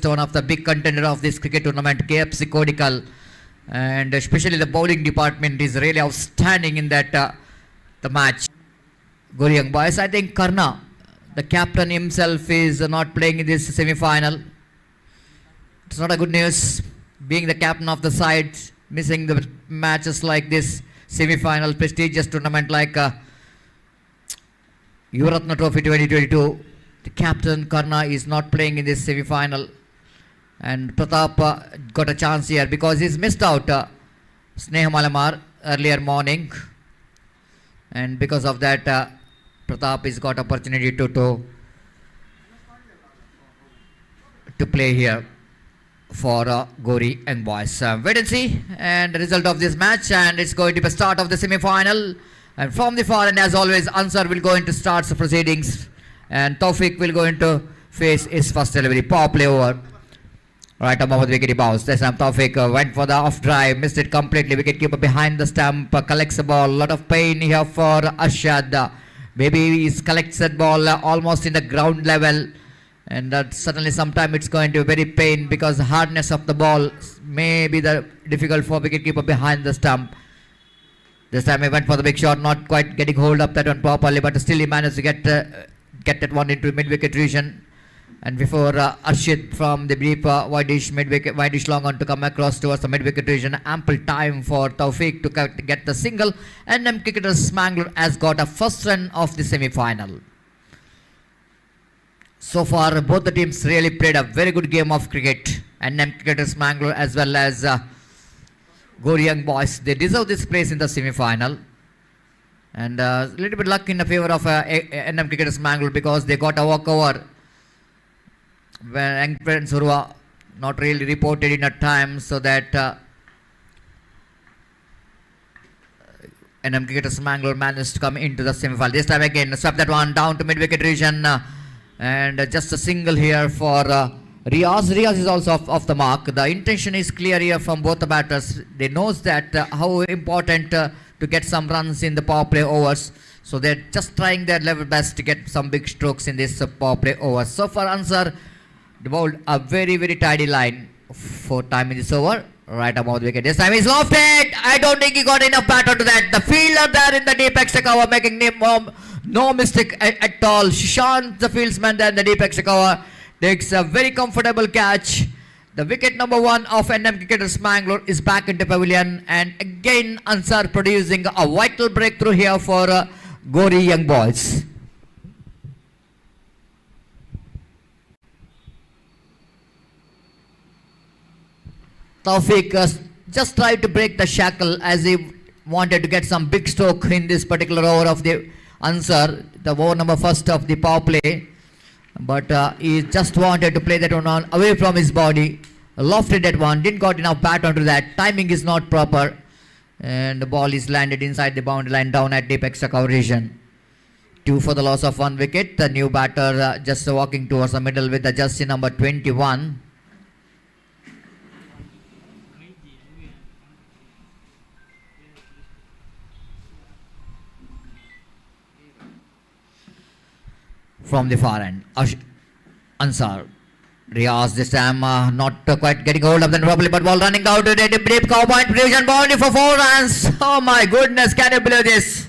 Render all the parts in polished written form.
one of the big contender of this cricket tournament, KFC Kodikal, and especially the bowling department is really outstanding in that the match. Gori Young Boys, I think Karna, the captain himself, is not playing in this semi-final. It's not a good news, being the captain of the side, missing the matches like this semi-final prestigious tournament like Yuvaratna Trophy 2022. The captain Karna is not playing in this semi-final, and Pratap got a chance here because he's missed out Sneha Malamar earlier morning, and because of that Pratap has got opportunity to play here for Gori Young Boys. Wait and see and the result of this match, and it's going to be the start of the semi-final. And from the far end, as always, Ansar will go into starts the proceedings, and Tawfiq will go into face his first delivery. Power play over. Right, Mohammad wickety bounce. This time Tawfiq went for the off drive, missed it completely. Wicketkeeper behind the stump collects the ball. Lot of pain here for Arshad. Maybe he collects that ball almost in the ground level, and certainly sometime it's going to be very pain because the hardness of the ball may be the difficult for wicketkeeper behind the stump. This time he went for the big shot, not quite getting hold of that one properly, but still he managed to get that one into mid-wicket region. And before Arshid from the deep wide-ish long on to come across towards the mid-wicket region, ample time for Tawfiq to get the single. And Cricketers Mangalore has got a first run of the semi-final. So far, both the teams really played a very good game of cricket. And Cricketers Mangalore as well as Gori Young Boys, they deserve this place in the semi-final. And a little bit luck in the favor of NM Cricketers Mangalore because they got a walkover when Angpren Surwa not really reported in a time, so that NM Cricketers Mangalore managed to come into the semi-final. This time again, swept that one down to mid-wicket region, and just a single here for Riaz. Riaz is also off the mark. The intention is clear here from both the batters. They knows that how important to get some runs in the power play overs. So they're just trying their level best to get some big strokes in this power play overs. So far, Ansar bowled a very, very tidy line for time in this over. Right about the wicket. This time he's lofted. I don't think he got enough batter to that. The fielder there in the deep extra cover making no mistake at all. Shishant, the fieldsman there in the deep extra cover, takes a very comfortable catch. The wicket number 1 of NM Cricketers Mangalore is back into pavilion, and again Ansar producing a vital breakthrough here for Gori Young Boys. Tawfiq just tried to break the shackle as he wanted to get some big stroke in this particular over of the Ansar, the over number first of the power play. But he just wanted to play that one away from his body, lofted that one, didn't got enough bat onto that, timing is not proper, and the ball is landed inside the boundary line down at deep extra cover region. 2 for the loss of 1 wicket. The new batter just walking towards the middle with the jersey number 21. From the far end, Ansar. Riaz this time not quite getting hold of them properly, but ball running out to the deep cover point position, boundary for 4 runs. Oh my goodness, can you believe this?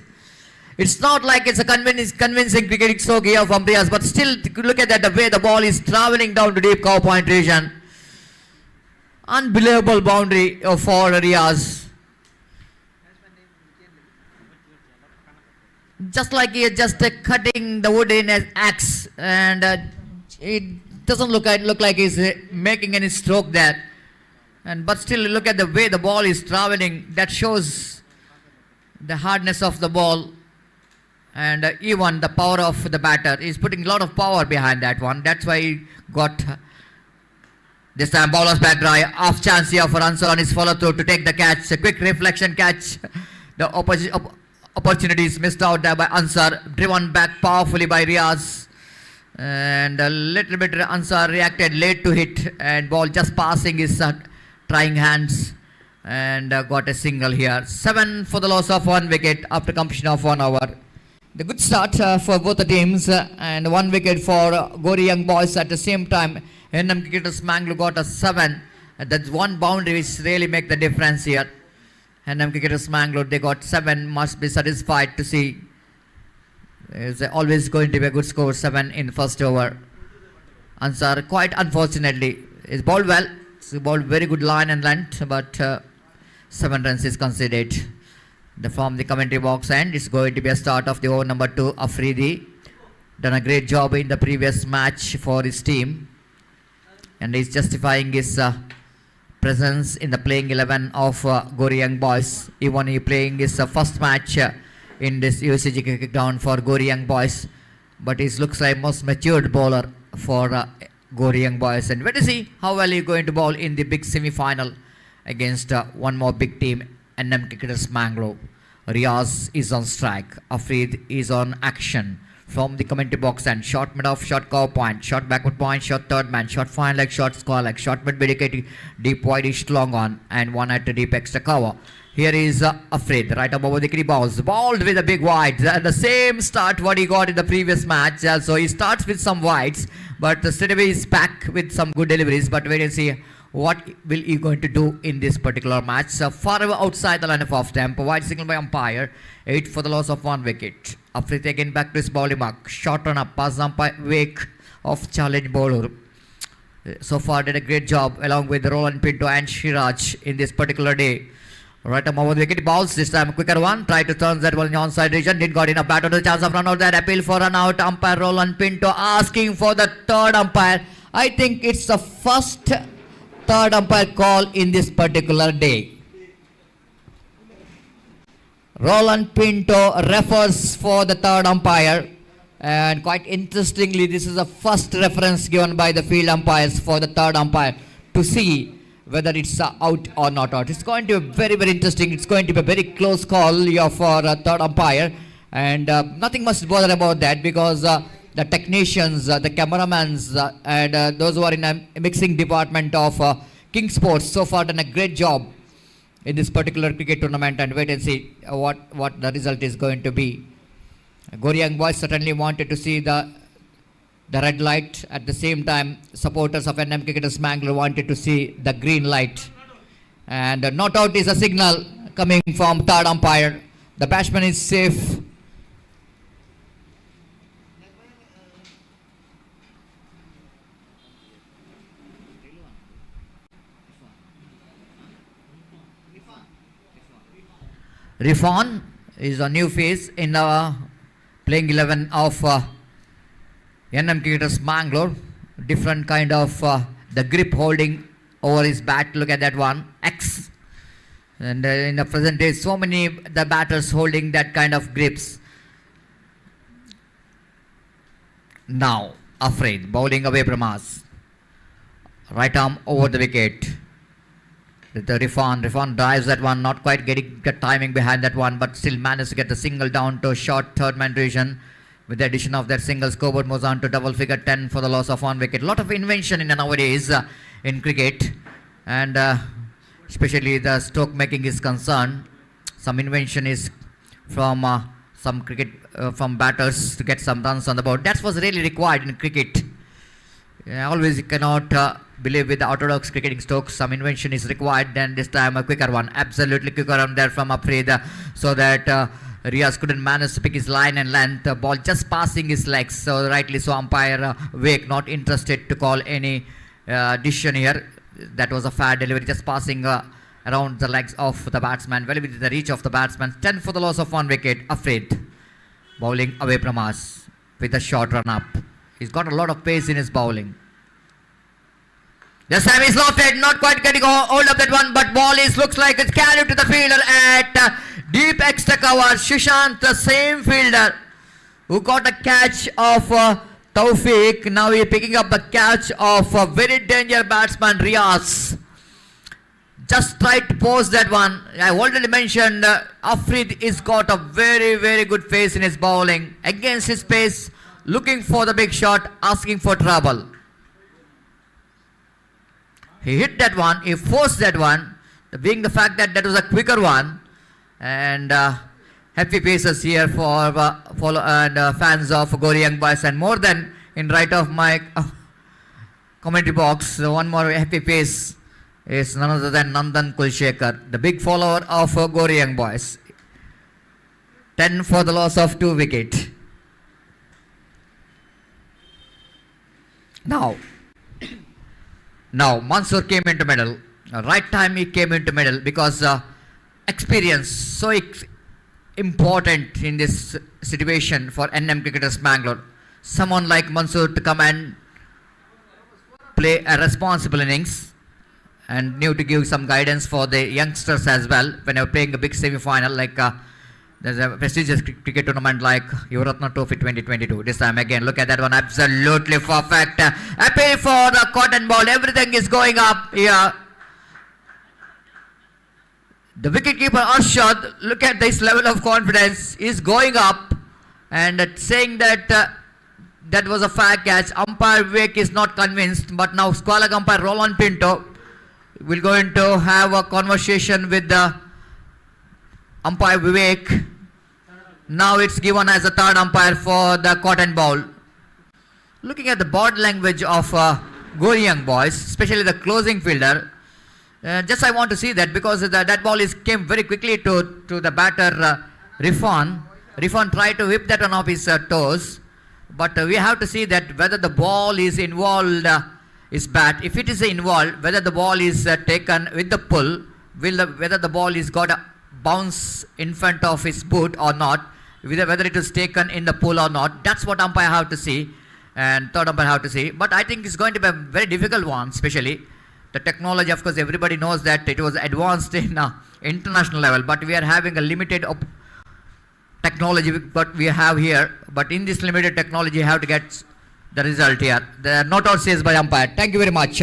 It's not like it's a convincing cricketing stroke here from Riaz, but still look at that, the way the ball is travelling down to deep cover point region. Unbelievable boundary for Riaz. Just like he is just cutting the wood in an axe, and it doesn't look like he's making any stroke there. But still, look at the way the ball is traveling. That shows the hardness of the ball, and even the power of the batter. He's putting a lot of power behind that one. That's why he got this time bowler's back dry. Off chance here for Ansar on his follow through to take the catch. A quick reflection catch. The opportunities missed out there by Ansar, driven back powerfully by Riaz, and a little bit Ansar reacted late to hit, and ball just passing his trying hands, and got a single here. 7 for the loss of 1 wicket after completion of 1 over. The good start for both the teams, and 1 wicket for Gori Young Boys. At the same time, NM Cricketers Mangalore got a 7. And that's one boundary which really make the difference here. NM Cricketers Mangalore, they got 7. Must be satisfied to see. It's always going to be a good score, 7 in the first over. Ansar, quite unfortunately, is bowled well. It's bowled very good line and length, but 7 runs is conceded. From the commentary box, and it's going to be a start of the over number 2. Afridi done a great job in the previous match for his team, and he's justifying his presence in the playing 11 of Gori Young Boys. Even he playing his first match in this UCG cricket ground for Gori Young Boys, but he looks like most matured bowler for Gori Young Boys. And wait to see how well he's going to bowl in the big semi-final against one more big team, NM Cricketers Mangalore. Riaz is on strike. Afrid is on action. From the commentary box, and short mid off, short cover point, short backward point, short third man, short fine leg, short square leg, short mid dedicated, deep wide-ish long on, and one at the deep extra cover. Here is Afrid, right up over the key balls, bowled with a big wide. The same start what he got in the previous match. So he starts with some wides, but straight away is back with some good deliveries. But wait and see what will he going to do in this particular match. Far away outside the line of off stamp, wide signal by umpire, 8 for the loss of 1 wicket. After taken back to his bowling mark, short run up, pass umpire wake of challenge bowler. So far did a great job along with Roland Pinto and Shiraj in this particular day. Right up over the wicket, balls this time quicker one, try to turn that ball in the onside region, didn't got enough batter to the chance of run out there, appeal for run out, umpire Roland Pinto asking for the third umpire. I think it's the first third umpire call in this particular day. Roland Pinto refers for the third umpire, and quite interestingly this is the first reference given by the field umpires for the third umpire to see whether it's out or not out. It's going to be very, very interesting. It's going to be a very close call for third umpire, and nothing much bother about that, because the technicians, the cameramans, and those who are in a mixing department of King Sports so far done a great job in this particular cricket tournament, and wait and see what the result is going to be. Gori Young Boys certainly wanted to see the red light. At the same time, supporters of NM Cricketers Mangalore wanted to see the green light. And not out is a signal coming from third umpire. The batsman is safe. Rifan is a new face in the playing 11 of NM Cricketers Mangalore. Different kind of the grip holding over his bat. Look at that one, X. And in the present day, so many the batters holding that kind of grips. Now Afraid bowling away from us. Right arm over the wicket. The Rifan drives that one, not quite getting the timing behind that one, but still managed to get the single down to short third man region. With the addition of that single, scoreboard moves on to double figure 10 for the loss of 1 wicket. Lot of invention in nowadays in cricket, and especially the stroke making is concerned. Some invention is from some cricket from batters to get some runs on the board. That was really required in cricket. Always you cannot believe with the orthodox cricketing strokes. Some invention is required. Then this time a quicker one, absolutely quicker one there from Afridi, so that Riaz couldn't manage to pick his line and length. The ball just passing his legs. So rightly so, umpire Wake not interested to call any decision here. That was a fair delivery, just passing around the legs of the batsman, well within the reach of the batsman. 10 for the loss of 1 wicket. Afraid bowling away from us with a short run up. He's got a lot of pace in his bowling. This time he's lofted, not quite getting hold of that one, but ball looks like it's carried to the fielder at deep extra cover. Sushant, the same fielder who got a catch of Tawfiq. Now he's picking up the catch of a very dangerous batsman, Riaz. Just tried to pose that one. I already mentioned Afrid is got a very, very good pace in his bowling. Against his pace, looking for the big shot, asking for trouble. He hit that one, he forced that one, being the fact that that was a quicker one. And happy faces here for fans of Gori Young Boys, and more than in right of my commentary box. One more happy face is none other than Nandan Kulshekar, the big follower of Gori Young Boys. 10 for the loss of 2 wicket. Now Mansoor came into middle. Right time he came into middle because experience so important in this situation for NM Cricketers Bangalore. Someone like Mansoor to come and play a responsible innings and knew to give some guidance for the youngsters as well when they were playing a big semi-final like there's a prestigious cricket tournament like Euroratna Trophy 2022. This time again, look at that one, absolutely perfect. Happy for the cotton ball, everything is going up here. The wicketkeeper Arshad, look at this level of confidence, is going up and saying that that was a fair catch. Umpire Vivek is not convinced, but now squad umpire Roland Pinto will going to have a conversation with the umpire Vivek. Now it's given as a third umpire for the cotton ball. Looking at the body language of Gori Young Boys, especially the closing fielder, just I want to see that because that ball came very quickly to the batter Rifan. Rifan tried to whip that one off his toes, but we have to see that whether the ball is involved is bat. If it is involved, whether the ball is taken with the pull, whether the ball is got a bounce in front of his boot or not, whether it is taken in the pull or not, that's what umpire have to see and third umpire have to see. But I think it's going to be a very difficult one, especially the technology. Of course, everybody knows that it was advanced in international level, but we are having a limited technology what we have here. But in this limited technology, you have to get the result here. The not out says by umpire. Thank you very much.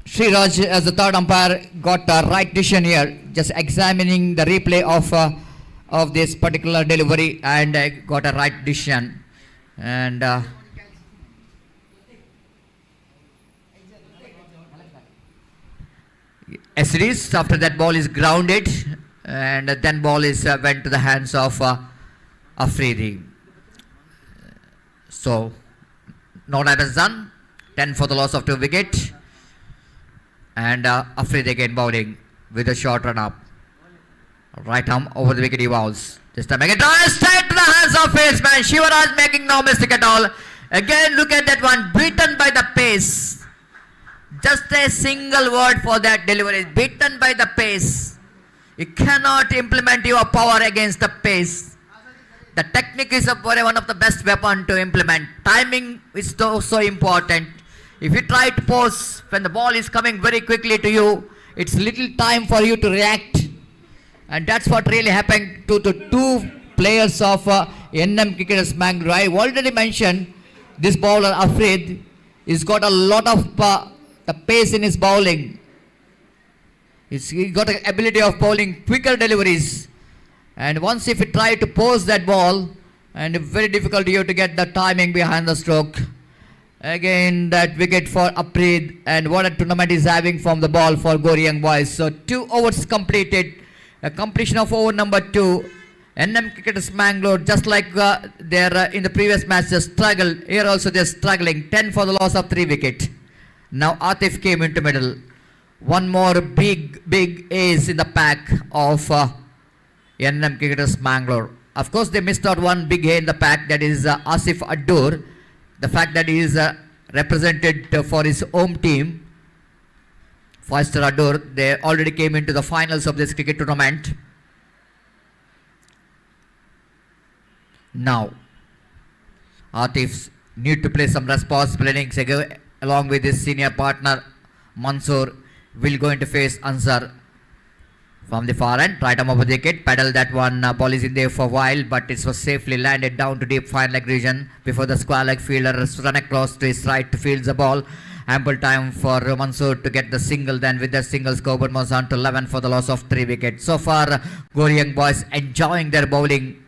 Sriraj as the third umpire got the right decision here, just examining the replay of this particular delivery and got a right decision. And as it is, after that ball is grounded and then ball is went to the hands of Afridi. So no damage done. 10 for the loss of 2 wicket. And Afridi again bowling with a short run up. Right arm over the wicket he bowls. This time again straight to the hands of batsman. Shivaraj making no mistake at all. Again look at that one, beaten by the pace. Just a single word for that delivery. Beaten by the pace. You cannot implement your power against the pace. The technique is one of the best weapon to implement. Timing is so important. If you try to pose when the ball is coming very quickly to you, it's little time for you to react. And that's what really happened to the two players of NM Cricketers Bangalore. I already mentioned this bowler Afrid has got a lot of the pace in his bowling. He got the ability of bowling quicker deliveries. And once if you try to pose that ball, and very difficult to you to get the timing behind the stroke. Again that wicket for Aprid, and what a tournament is having from the ball for Gori Young Boys. So 2 overs completed, a completion of over number 2. NM Cricketers Bangalore, just like they're in the previous match, just struggled. Here also they're struggling. 10 for the loss of 3 wicket. Now Atif came into middle. One more big ace in the pack of NM Cricketers Bangalore. Of course they missed out one big ace in the pack, that is Asif Adur. The fact that he is represented for his home team, Foster Adur, they already came into the finals of this cricket tournament. Now, Atif need to play some responsible innings along with his senior partner Mansoor. Will going to face Ansar from the far end. Right arm of the wicket, pedal that one, ball is in there for a while, but it was safely landed down to deep fine leg region before the square leg fielder run across to his right to field the ball. Ample time for Mansoor to get the single, then with the single scoreboard moves on to 11 for the loss of 3 wickets. So far, Gori Young Boys enjoying their bowling,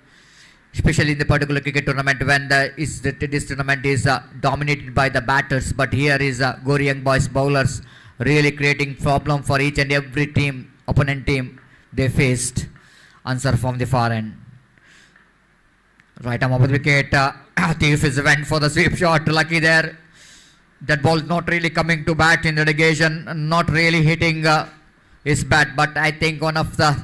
especially in the particular cricket tournament when this tournament is dominated by the batters, but here is Gori Young Boys bowlers really creating problem for each and every team, opponent team they faced. Answer from the far end. Right arm of the wicket, Atif is went for the sweep shot, lucky there. That ball not really coming to bat in relegation, not really hitting his bat, but I think one of the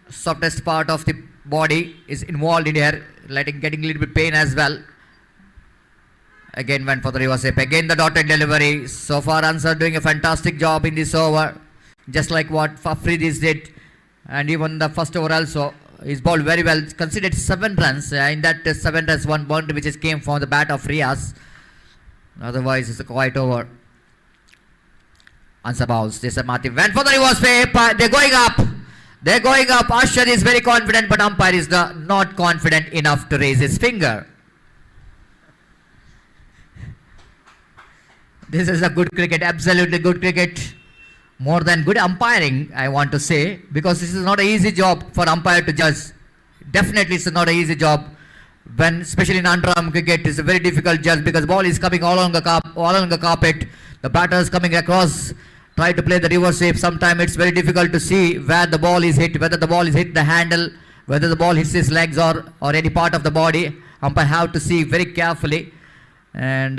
softest part of the body is involved in here, getting a little bit pain as well. Again went for the reverse sweep. Again the dotted delivery. So far Ansar doing a fantastic job in this over, just like what Fafridis did, and even the first over also. He's bowled very well. Considered 7 runs. In that 7 runs, 1 boundary which is came from the bat of Riaz. Otherwise it's a quiet over. Ansar bowls. This is Mati. Went for the reverse sweep. They're going up. They're going up. Ashar is very confident, but umpire is not confident enough to raise his finger. This is a good cricket, absolutely good cricket. More than good umpiring, I want to say, because this is not an easy job for umpire to judge. Definitely it's not an easy job. When, especially in under-arm cricket, it's a very difficult judge because the ball is coming all along the carpet. The batter is coming across, try to play the reverse sweep. Sometimes it's very difficult to see where the ball is hit, whether the ball is hit the handle, whether the ball hits his legs or any part of the body. Umpire have to see very carefully, and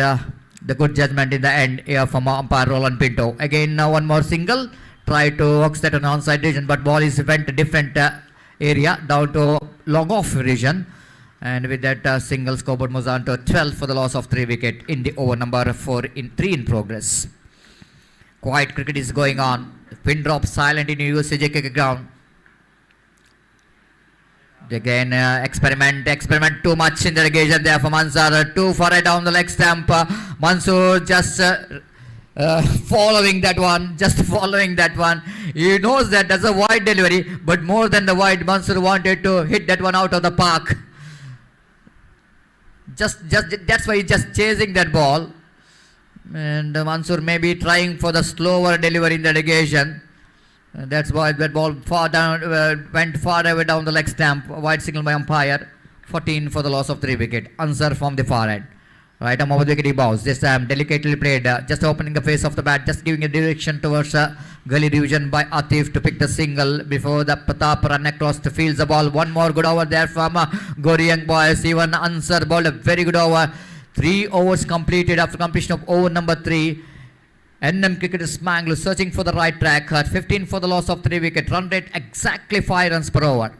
the good judgment in the end here from umpire Roland Pinto. Again now one more single, try to work that on onside region, but ball is went to different area down to long off region, and with that single scoreboard moves on to 12 for the loss of 3 wicket in the over number 3 in progress. Quiet cricket is going on. Pin drop silent in USAJ ground. Again, experiment too much in the relegation there for Ansar. Too far down the leg stump. Mansoor just following that one. He knows that that's a wide delivery, but more than the wide, Mansoor wanted to hit that one out of the park. Just that's why he's just chasing that ball. And Mansoor may be trying for the slower delivery in the relegation. That's why that ball went far away down the leg stump. Wide signal by umpire. 14 for the loss of 3 wicket. Ansar from the far end. Right arm over the wicket he bows. This time delicately played. Just opening the face of the bat. Just giving a direction towards gully division by Atif to pick the single before the Pratap run across the field. The ball. One more good over there from Gauri young boys. Even Ansar bowled a very good over. 3 overs completed after completion of over number 3. NM Cricketers Mangalore searching for the right track. 15 for the loss of 3 wicket. Run rate exactly 5 runs per over.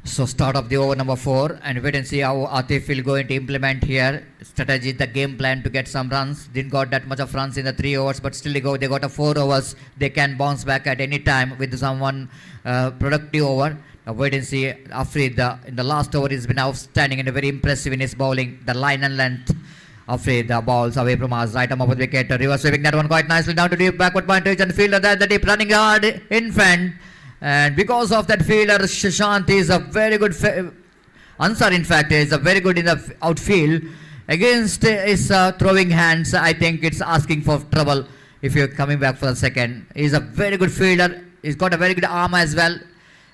So start of the over number 4, and wait and see how Atif will going to implement here. Strategy, the game plan to get some runs. Didn't got that much of runs in the 3 overs, but still they got a 4 overs. They can bounce back at any time with someone productive over. Now wait and see. Afrid in the last over has been outstanding and very impressive in his bowling. The line and length. Afrid balls away from us. Right arm over the wicket. Reverse sweeping that one quite nicely down to deep backward point and fielder there. The deep running hard in front. And because of that fielder, Shashant is a very good Ansar in fact is a very good in the outfield. Against his throwing hands, I think it's asking for trouble if you're coming back for a second. He's a very good fielder. He's got a very good arm as well.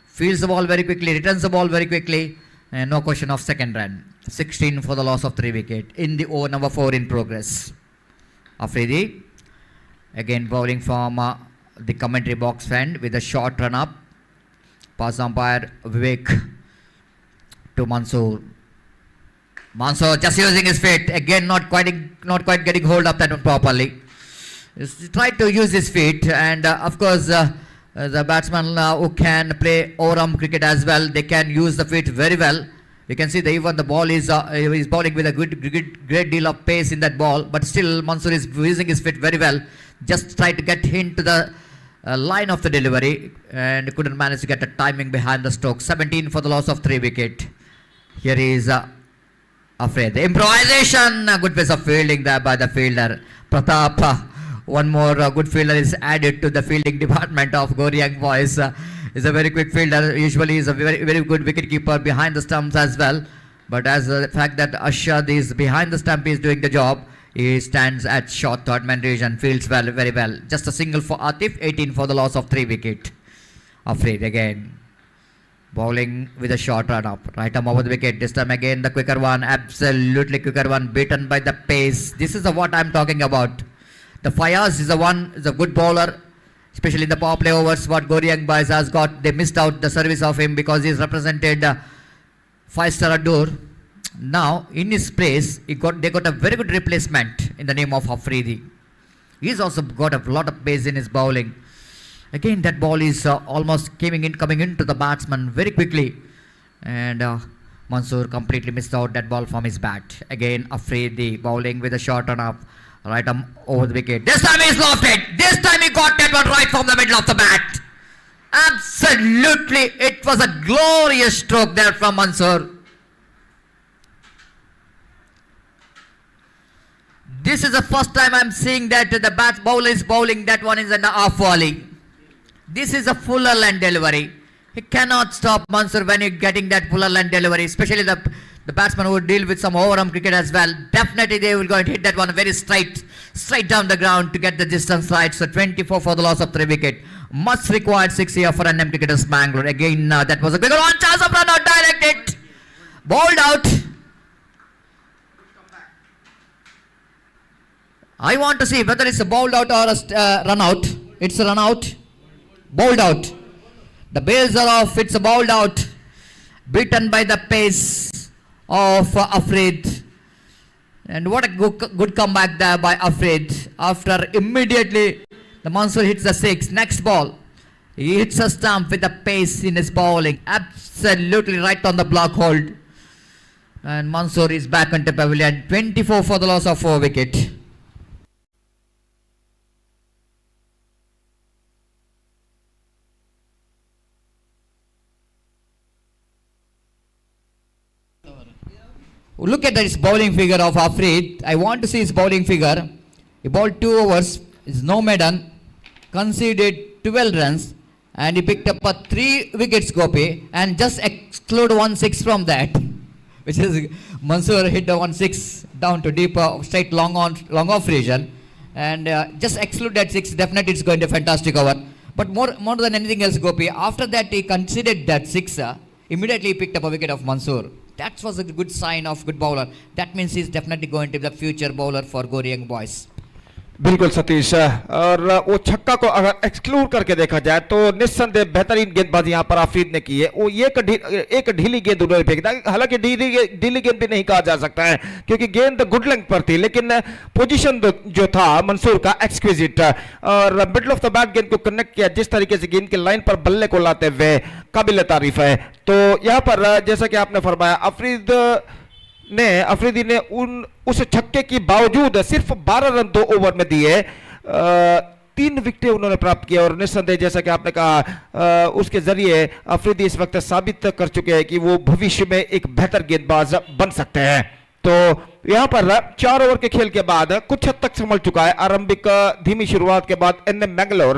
Fields the ball very quickly, returns the ball very quickly. And no question of second run. 16 for the loss of 3 wicket in the over number 4 in progress. Afridi again bowling from the commentary box end with a short run up. Pass umpire Vivek to Mansoor. Mansoor just using his feet again, not quite getting hold of that one properly. He's tried to use his feet, and of course the batsman who can play over-arm cricket as well, they can use the feet very well. You can see that even the ball is bowling with a great deal of pace in that ball, but still Mansoor is using his feet very well. Just try to get into the line of the delivery and couldn't manage to get the timing behind the stroke. 17 for the loss of 3 wicket. Here is Afraid. The improvisation, a good piece of fielding there by the fielder Pratap, one more good fielder is added to the fielding department of Gori Young Boys. Is a very quick fielder. Usually is a very good wicket keeper behind the stumps as well. But as the fact that Ashad is behind the stump is doing the job, he stands at short third man region, fields well, very well. Just a single for Atif, 18 for the loss of 3 wicket. Afraid again. Bowling with a short run up. Right arm over the wicket. This time again the quicker one. Absolutely quicker one. Beaten by the pace. This is what I'm talking about. The Fayaz is a good bowler. Especially in the power play overs what Gori Young Boys has got. They missed out the service of him because he's represented 5-star Adur. Now in his place they got a very good replacement in the name of Afridi. He's also got a lot of pace in his bowling. Again that ball is almost coming into the batsman very quickly, and Mansoor completely missed out that ball from his bat. Again Afridi bowling with a short run up, right arm over the wicket. This time he's lost it. This time he got that one right from the middle of the bat. Absolutely, it was a glorious stroke there from Mansoor. This is the first time I'm seeing that the bowler is bowling that one in the half volley. This is a fuller land delivery. He cannot stop Mansoor when you're getting that fuller land delivery, especially the batsman who deal with some overarm cricket as well. Definitely they will go and hit that one very straight down the ground to get the distance right. So 24 for the loss of 3 wicket. Much required 6 here for NM Cricketers Bangalore. Again that was a big one. Chance of run out, directed. Bowled out. I want to see whether it's a bowled out or a run out. It's a run out. Bowled out. The bails are off. It's a bowled out. Beaten by the pace of Afrid. And what a good comeback there by Afrid. After immediately the Mansoor hits the 6. Next ball. He hits a stump with the pace in his bowling. Absolutely right on the block hold. And Mansoor is back into pavilion. 24 for the loss of 4 wicket. Look at his bowling figure of Afrid. I want to see his bowling figure. He bowled 2 overs. Is no maiden. Conceded 12 runs. And he picked up a 3 wickets, Gopi. And just exclude 1-6 from that. Which is Mansoor hit the 1-6 down to deep, straight long off region. And just exclude that 6. Definitely it's going to be a fantastic over. But more than anything else, Gopi, after that he conceded that 6. Immediately he picked up a wicket of Mansoor. That was a good sign of good bowler. That means he's definitely going to be the future bowler for Gori Young Boys. बिल्कुल सतीश, और वो छक्का को अगर exclude करके देखा जाए तो निस्संदेह बेहतरीन गेंदबाजी यहां पर आफरीद ने की है। वो एक ढीली गेंद उन्होंने फेंकी था, हालांकि ढीली गेंद भी नहीं कहा जा सकता है क्योंकि गेंद गुड लेंथ पर थी, लेकिन पोजीशन जो था मंसूर का एक्सक्विजिट, और मिडल ऑफ द बैट गेंद को कनेक्ट किया जिस तरीके से गेंद के लाइन पर बल्ले को लाते हुए, काबिल तारीफ है। तो यहां पर जैसा कि आपने फरमाया अफरीदी ने उस छक्के के बावजूद सिर्फ 12 रन 2 ओवर में दिए, 3 विकेटें उन्होंने प्राप्त किए, और निस्संदेह जैसा कि आपने कहा उसके जरिए अफरीदी इस वक्त साबित कर चुके हैं कि वो भविष्य में एक बेहतर गेंदबाज बन सकते हैं। तो यहां पर 4 ओवर के खेल के बाद कुछ हद तक संभल चुका है। आरंभिक धीमी शुरुआत के बाद एनएम मैंगलोर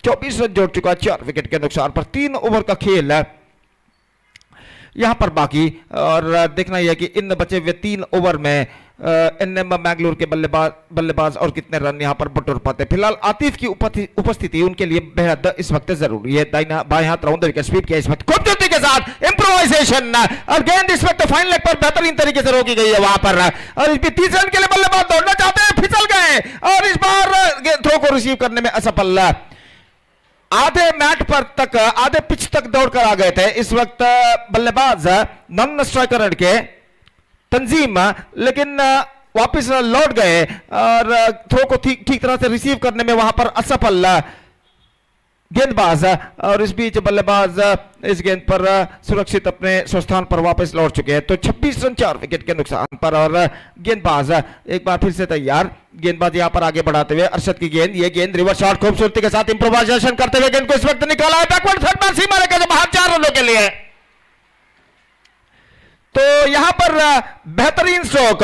24 रन जोड़ चुका है 4 विकेट के नुकसान पर। 3 ओवर का खेल यहां पर बाकी, और देखना यह है कि इन बचे हुए 3 ओवर में एनएम मैंगलोर के बल्लेबाज और कितने रन यहां पर बटोर पाते। फिलहाल आतिफ की उपस्थिति उनके लिए बेहद इस वक्त जरूरी है। बाएं हाथ राउंड विकेट स्वीप किया इस वक्त खूबसूरती के साथ, इंप्रोवाइजेशन, और गेंद इस वक्त फाइन लेग पर बेहतरीन तरीके से रोकी गई है वहां पर, और इस 30 रन के लिए बल्लेबाज दौड़ना चाहते हैं, फिसल गए, और इस बार थ्रो को रिसीव करने में असफल। आधे मैट पर तक, आधे पिच तक दौड़कर आ गए थे इस वक्त बल्लेबाज नॉन स्ट्राइकर के तंजीम, लेकिन वापस लौट गए और थ्रो को ठीक तरह से रिसीव करने में वहां पर असफल गेंदबाज, और इस बीच बल्लेबाज इस गेंद पर सुरक्षित अपने स्वस्थान पर वापस लौट चुके हैं। तो 26 रन 4 विकेट के नुकसान पर, और गेंदबाज एक बार फिर से तैयार, गेंदबाज यहां पर आगे बढ़ाते हुए अरशद की गेंद, ये गेंद रिवर्स शॉट खूबसूरती के साथ इंप्रोवाइजेशन करते हुए गेंद को इस वक्त निकाला है बैकवर्ड थर्ड पर सीमा रेखा से बाहर 4 रनों के लिए। तो यहां पर बेहतरीन स्ट्रोक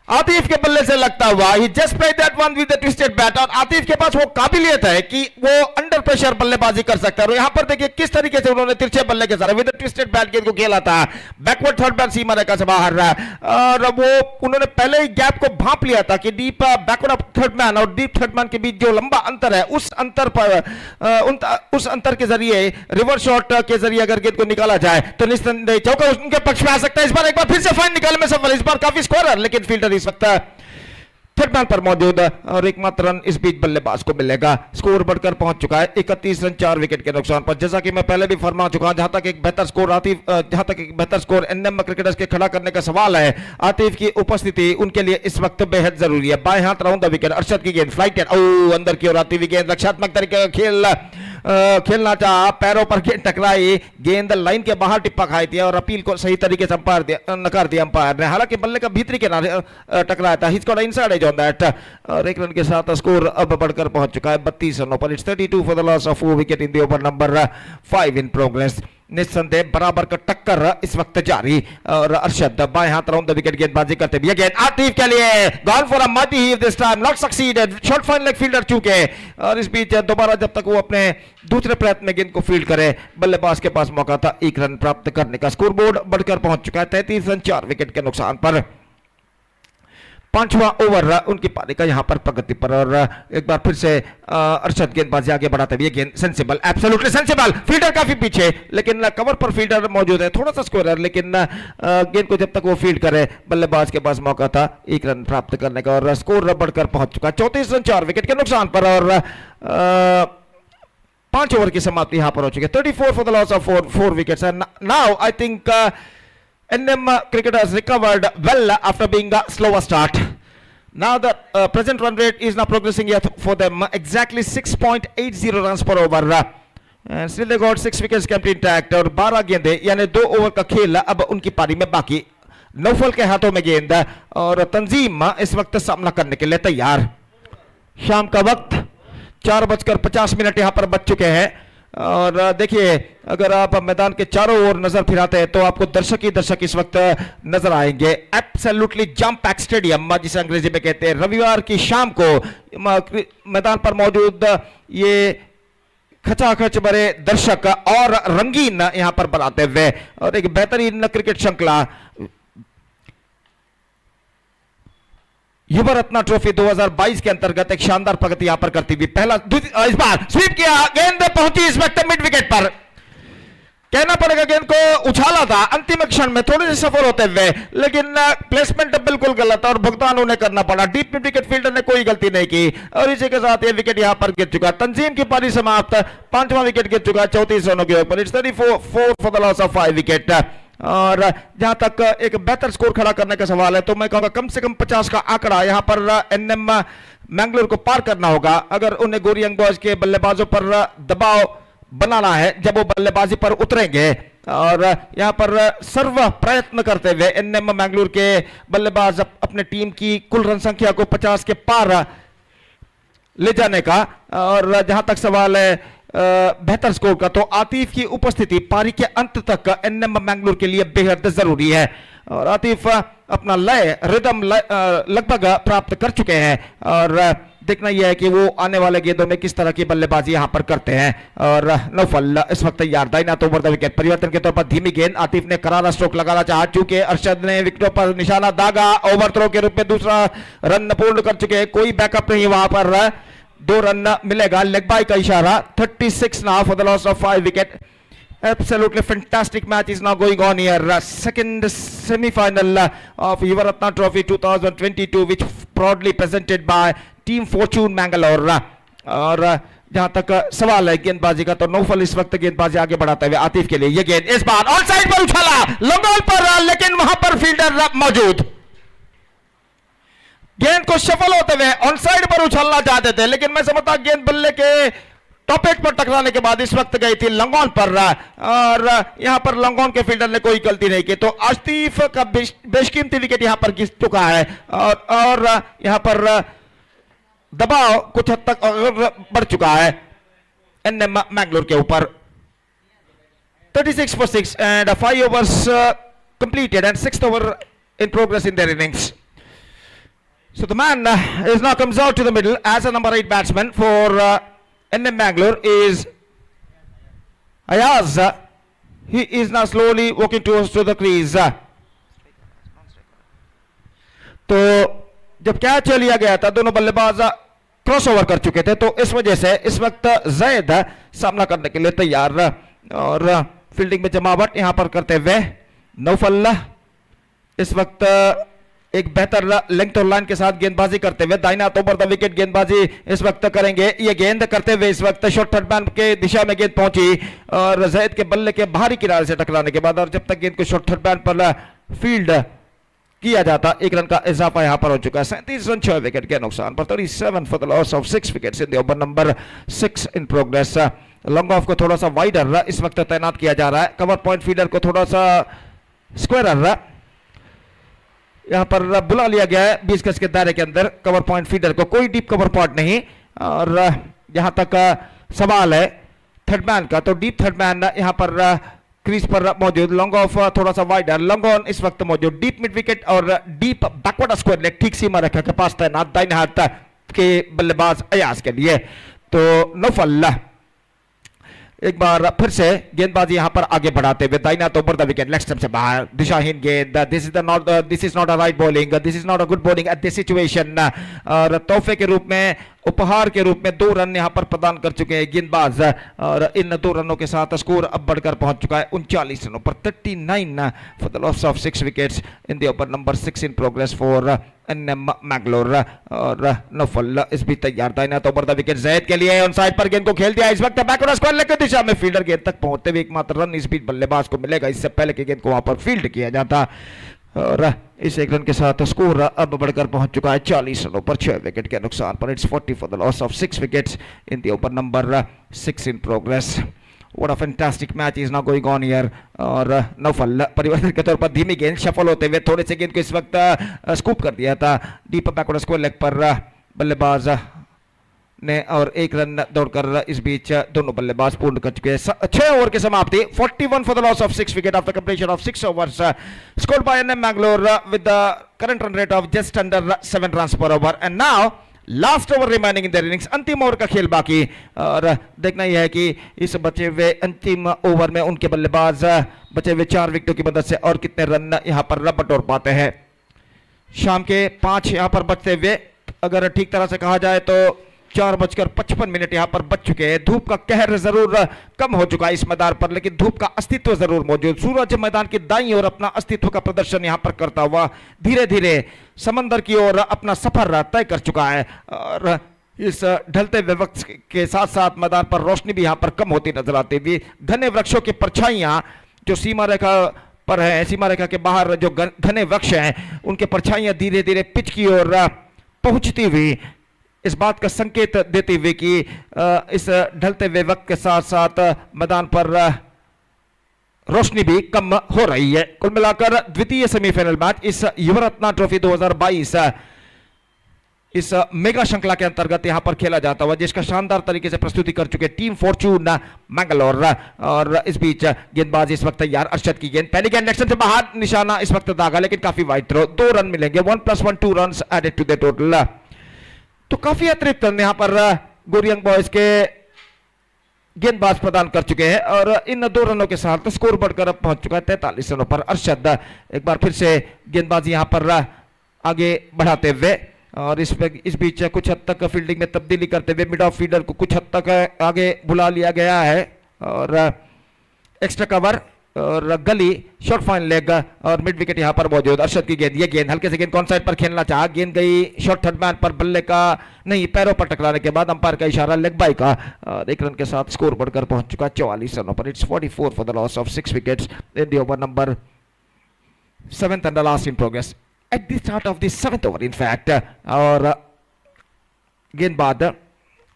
आतिफ के बल्ले से लगता हुआ ही just play that one with the twisted bat, और आतिफ के पास वो काबिलियत है कि वो अंडर प्रेशर बल्लेबाजी कर सकता है। और यहां पर देखिए किस तरीके से उन्होंने तिरछे बल्ले के साथ विद द ट्विस्टेड बैट गेंद को खेला था बैकवर्ड थर्ड मैन सीमा रेखा से बाहर, और वो उन्होंने पहले ही गैप को भांप लिया था कि डीप बैकवर्ड थर्ड मैन और डीप थर्ड मैन के बीच जो लंबा अंतर है उस अंतर पर उस अंतर के जरिए रिवर्स शॉट के जरिए अगर गेंद को निकाला जाए तो निस्संदेह चौका उनके पक्ष में आ सकता है। इस बार एक बार फिर से फाइन निकालने में सफल, इस बार काफी स्कोरर, लेकिन फील्डर इस वक्त थर्ड मैन पर मौजूद और एकमात्र रन इस बीच बल्लेबाज को मिलेगा। स्कोर बढ़कर पहुंच चुका है 31 रन 4 विकेट के नुकसान पर। जैसा कि मैं पहले भी फरमा चुका हूं, जहां तक एक बेहतर स्कोर एनएम क्रिकेटर्स के खड़ा करने का सवाल है, आतिफ की उपस्थिति उनके लिए इस वक्त बेहद जरूरी है। बाएं हाथ राउंड द विकेट, अरशद की गेंद फ्लाइटेड, अंदर की ओर आती हुई गेंद, रक्षात्मक तरीके का खेलना चाहा, पैरों पर गेंद टकराई, गेंद लाइन के बाहर टिप्पा खाई थी और अपील को सही तरीके से नकार दिया अंपायर ने। हालांकि बल्ले का भीतरी किनारे टकराया था, he scored inside edge on that, और एक रन के साथ स्कोर अब बढ़कर पहुंच चुका है 32 रनों पर। It's 32 for the loss of 4 wicket in the over number 5 in progress. निस्संदेह बराबर का टक्कर इस वक्त जारी, और अरशद बाएं हाथ राउंड द विकेट गेंदबाजी करते हुए गेंद आतिफ के लिए, gone for a mighty heave this time, not succeeded, short fine leg fielder चूके, और इस बीच दोबारा जब तक वो अपने दूसरे प्रयत्न में गेंद को फील्ड करे, बल्लेबाज के पास मौका था 1 रन प्राप्त करने का। स्कोर बोर्ड बढ़कर पहुंच चुका है 33 रन 4 विकेट के नुकसान पर। 5वां ओवर उनकी पारी का यहां पर प्रगति पर, और एक बार फिर से अरशद गेंदबाजी आगे बढ़ाते हुए गेंद सेंसिबल, एब्सोल्युटली सेंसिबल, फील्डर काफी पीछे, लेकिन कवर पर फील्डर मौजूद है, थोड़ा सा स्कोरर, लेकिन गेंद को जब तक वो फील्ड करे बल्लेबाज के पास मौका था 1 रन प्राप्त करने का, और स्कोर बढ़कर पहुंच चुका 34 रन 4 विकेट के नुकसान पर। और 5 ओवर की समाप्ति यहां पर हो चुकी है 34 for the loss of 4 wickets. Now I think NM cricketers recovered well after being a slower start. Now the present run rate is now progressing here for them exactly 6.80 runs per over. And still they got 6 wickets kept intact, और 12 गेंदें यानी 2 over का खेल अब उनकी पारी में बाकी। नौफल के हाथों में गेंद, और तंजीम इस वक्त सामना करने के लिए तैयार। शाम का वक्त 4:50 यहां पर बच चुके हैं, और देखिए अगर आप मैदान के चारों ओर नजर फिराते हैं तो आपको दर्शक ही दर्शक इस वक्त नजर आएंगे। एब्सोल्युटली जंप पैक स्टेडियम जिसे अंग्रेजी में कहते हैं, रविवार की शाम को मैदान पर मौजूद ये खचाखच भरे दर्शक और रंगीन यहां पर बनाते हुए, और एक बेहतरीन क्रिकेट श्रृंखला युवा रत्न ट्रॉफी 2022 के अंतर्गत एक शानदार प्रगति यहां पर करती हुई पहला इस बार स्वीप किया, गेंद पहुंची इस वक्त मिड विकेट पर। कहना पड़ेगा गेंद को उछाला था अंतिम क्षण में थोड़े से सफल होते हुए, लेकिन प्लेसमेंट बिल्कुल गलत और भुगतान उन्हें करना पड़ा। डीप मिड विकेट फील्डर ने कोई गलती नहीं की, और इसी के साथ ये विकेट यहां पर गिर चुका। तंजीम की पारी समाप्त, 5वां विकेट गिर चुका 34 रनों के ऊपर। It's 34 for the loss of 5 wicket. और जहां तक एक बेहतर स्कोर खड़ा करने का सवाल है तो मैं कहूंगा कम से कम 50 का आंकड़ा यहां पर एनएम मैंगलोर को पार करना होगा, अगर उन्हें गोरी यंग बॉयज के बल्लेबाजों पर दबाव बनाना है जब वो बल्लेबाजी पर उतरेंगे। और यहां पर सर्व प्रयत्न करते हुए एनएम मैंगलोर के बल्लेबाज अपने टीम की कुल रन संख्या को 50 के पार ले जाने का। और जहां तक सवाल है बेहतर स्कोर का, तो आतिफ की उपस्थिति पारी के अंत तक एनएम मैंगलोर के लिए बेहद जरूरी है, और आतिफ अपना लय रिदम लगभग प्राप्त कर चुके हैं, और देखना यह है कि वो आने वाले गेंदों में किस तरह की बल्लेबाजी यहां पर करते हैं। और नौफल इस वक्त तैयार, दाहिना तो ओवर द विकेट, परिवर्तन के तौर पर धीमी गेंद, आतिफ ने करारा स्ट्रोक लगाना चाहा, चूंकि अरशद ने विकेटों पर निशाना दागा, ओवर थ्रो के रूप में दूसरा रन पूर्ण कर चुके हैं, कोई बैकअप नहीं वहां पर, 2 रन मिलेगा, लेग बाय का इशारा। 36 now for the loss of 5 wicket. Absolutely fantastic match is now going on here. Second semi-final of Yuva Ratna Trophy 2022, which proudly presented by Team Fortune Mangalore. और जहां तक सवाल है गेंदबाजी का, तो नौफल इस वक्त गेंदबाजी आगे बढ़ाते हुए आतिफ के लिए ये गेंद इस बार ऑन साइड पर उछाला, लॉन्ग पर, लेकिन वहां पर फील्डर मौजूद। गेंद को सफल होते हुए ऑन साइड पर उछलना चाहते थे, लेकिन मैं समझता गेंद बल्ले के टॉप एज पर टकराने के बाद इस वक्त गई थी लंगोन पर, और यहां पर लंगोन के फील्डर ने कोई गलती नहीं की, तो आतिफ का बेशकीमती विकेट यहां पर गिर चुका है, और यहां पर दबाव कुछ हद तक बढ़ चुका है एनएम मैंगलोर के ऊपर। 36 for 6 and 5 overs completed and 6th over in progress in their innings. So the man is now comes out to the middle as a number 8 batsman for NM Bangalore is Ayaz. He is now slowly walking towards to the crease. तो जब catch लिया गया था दोनों बल्लेबाज cross over कर चुके थे, तो इस वजह से इस वक्त जैद सामना करने के लिए तैयार और फील्डिंग में जमावट यहां पर करते हुए नौफल इस वक्त एक बेहतर लेंथ और लाइन के साथ गेंदबाजी करते हुए दाहिना हाथ ओवर द विकेट गेंदबाजी इस वक्त करेंगे। ये गेंद करते हुए इस वक्त शॉर्ट थर्ड मैन के दिशा में गेंद पहुंची और जैद के बल्ले के बाहरी किनारे से टकराने के बाद और जब तक गेंद को शॉर्ट थर्ड मैन पर फील्ड किया जाता 1 रन का इजाफा यहां पर हो चुका है। 37 रन 6 विकेट के नुकसान पर 37 for the loss of 6 wickets in the over number 6 in progress. Long off को थोड़ा सा वाइडर इस वक्त तैनात किया जा रहा है। कवर पॉइंट फील्डर को थोड़ा सा स्क्वायर यहां पर बुला लिया गया है 20 गज के दायरे के अंदर। कवर पॉइंट फील्डर को कोई डीप कवर पॉइंट नहीं और यहां तक सवाल है थर्ड मैन का, तो डीप थर्ड मैन यहां पर क्रीज पर मौजूद। लॉन्ग ऑफ थोड़ा सा वाइडर, लॉन्ग ऑन इस वक्त मौजूद। डीप मिड विकेट और डीप बैकवर्ड स्क्वायर लेग ठीक सीमा रेखा के पास तैनात दाहिने हाथ के बल्लेबाज अयाज के लिए। तो नौफल एक बार फिर से गेंदबाजी यहां पर आगे बढ़ाते हुए दाहिना तो over the wicket leg stump से बाहर दिशाहीन गेंद। This is not a right bowling, this is not a good bowling at this situation. और तोहफे के रूप में, उपहार के रूप में 2 रन यहां पर प्रदान कर चुके हैं गेंदबाज और इन 2 रनों के साथ स्कोर अब बढ़कर पहुंच चुका है 39 रनों पर। 39 for the loss of 6 wickets in the over number 6 in progress for NM Mangalore. और नौफल इस भी तैयार था तो ओवर द विकेट जैद के लिए ऑन साइड पर गेंद को खेल दिया। इस वक्त बैकवर्ड स्क्वायर लेग की दिशा में फील्डर गेंद तक पहुंचते हुए एकमात्र रन इस बीच बल्लेबाज को मिलेगा, इससे पहले कि गेंद को वहां पर फील्ड किया जाता। और इस 1 रन के साथ स्कोर अब बढ़कर पहुंच चुका है 40 रनों पर 6 विकेट के नुकसान पर। It's 40 for the loss of 6 wickets in the over number 6 in progress. What a fantastic match is now going on here। और नौफल परिवर्तन के तौर पर धीमी गेंद शफल होते हुए थोड़े से गेंद को इस वक्त स्कूप कर दिया था डीप बैकवर्ड स्क्वायर लेग पर बल्लेबाज ने और 1 रन दौड़कर इस बीच दोनों बल्लेबाज पूर्ण कर चुके हैं। 6 ओवर की समाप्ति 41 for the loss of 6 wicket after completion of 6 overs scored by NM Mangalore with the current run rate of just under 7 runs per over. And now last over remaining in the innings, अंतिम over का खेल बाकी और देखना यह है कि इस बचे हुए अंतिम ओवर में उनके बल्लेबाज बचे हुए 4 विकेटों की मदद से और कितने रन यहां पर बटोर पाते हैं। शाम के 5 यहां पर बचते हुए अगर ठीक तरह से कहा जाए तो 4:55 यहां पर बच चुके हैं। धूप का कहर जरूर कम हो चुका है इस मैदान पर, लेकिन धूप का अस्तित्व जरूर मौजूद। सूरज मैदान की दाईं ओर अपना अस्तित्व का प्रदर्शन यहां पर करता हुआ धीरे धीरे समंदर की ओर अपना सफर तय कर चुका है। और इस ढलते हुए वक्त के साथ साथ मैदान पर रोशनी भी यहां पर कम होती नजर आती हुई। घने वृक्षों की परछाइयां जो सीमा रेखा पर है, सीमा रेखा के बाहर जो घने वृक्ष हैं उनके परछाइयां धीरे धीरे पिच की ओर पहुंचती हुई इस बात का संकेत देती हुई कि इस ढलते हुए वक्त के साथ साथ मैदान पर रोशनी भी कम हो रही है। कुल मिलाकर द्वितीय सेमीफाइनल मैच इस युवरत्ना ट्रॉफी 2022 इस मेगा श्रृंखला के अंतर्गत यहां पर खेला जाता हुआ, जिसका शानदार तरीके से प्रस्तुति कर चुके टीम फॉर्चून मैंगलोर। और इस बीच गेंदबाज इस वक्त तैयार। अरशद की गेंद, पहली गेंद लेग से बाहर, निशाना इस वक्त दागा लेकिन काफी वाइड थ्रो। 2 रन मिलेंगे, 1+1 2 run added to the total. तो काफी अतिरिक्त रन यहां पर गोरियंग बॉयज के गेंदबाज प्रदान कर चुके हैं और इन 2 रनों के साथ स्कोर बढ़कर अब पहुंच चुका है 43 रनों पर। अरशद एक बार फिर से गेंदबाजी यहां पर आगे बढ़ाते हुए और इस बीच कुछ हद तक फील्डिंग में तब्दीली करते हुए मिड ऑफ फील्डर को कुछ हद तक आगे बुला लिया गया है और एक्स्ट्रा कवर और गली शॉर्ट फाइन लेग और मिड विकेट यहां पर मौजूद। अरशद की गेंद, ये गेंद हल्के से गेंद कौन साइड पर खेलना चाहा, गेंद गई शॉर्ट थर्ड मैन पर, बल्ले का नहीं पैरों पर टकराने के बाद अंपायर का इशारा लेग बाई का। 1 रन के साथ स्कोर बढ़कर पहुंच चुका 44 रनों पर। It's 44 for the loss of 6 wickets in the over number 7th and the last in progress at the start of the 7th over in fact. और गेंदबाज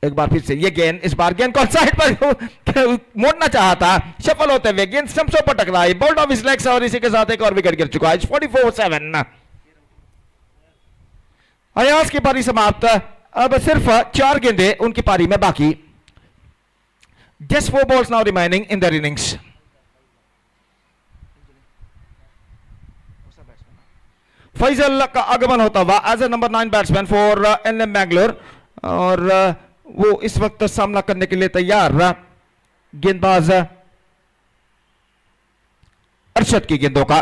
एक बार फिर से ये गेंद, इस बार गेंद को साइड पर मोड़ना चाहा था, सफल होते हुए गेंद स्टंप्सों पर टकराई, बोल्ड ऑफ हिज लेग्स और इसी के साथ एक और विकेट गिर चुका है। 44-7 अयाज की पारी समाप्त। अब सिर्फ 4 गेंदें उनकी पारी में बाकी। Just 4 balls now remaining in their innings. Faizal का आगमन होता हुआ as a number 9 batsman for NM Bangalore, और वो इस वक्त सामना करने के लिए तैयार। गेंदबाज अरशद की गेंदों का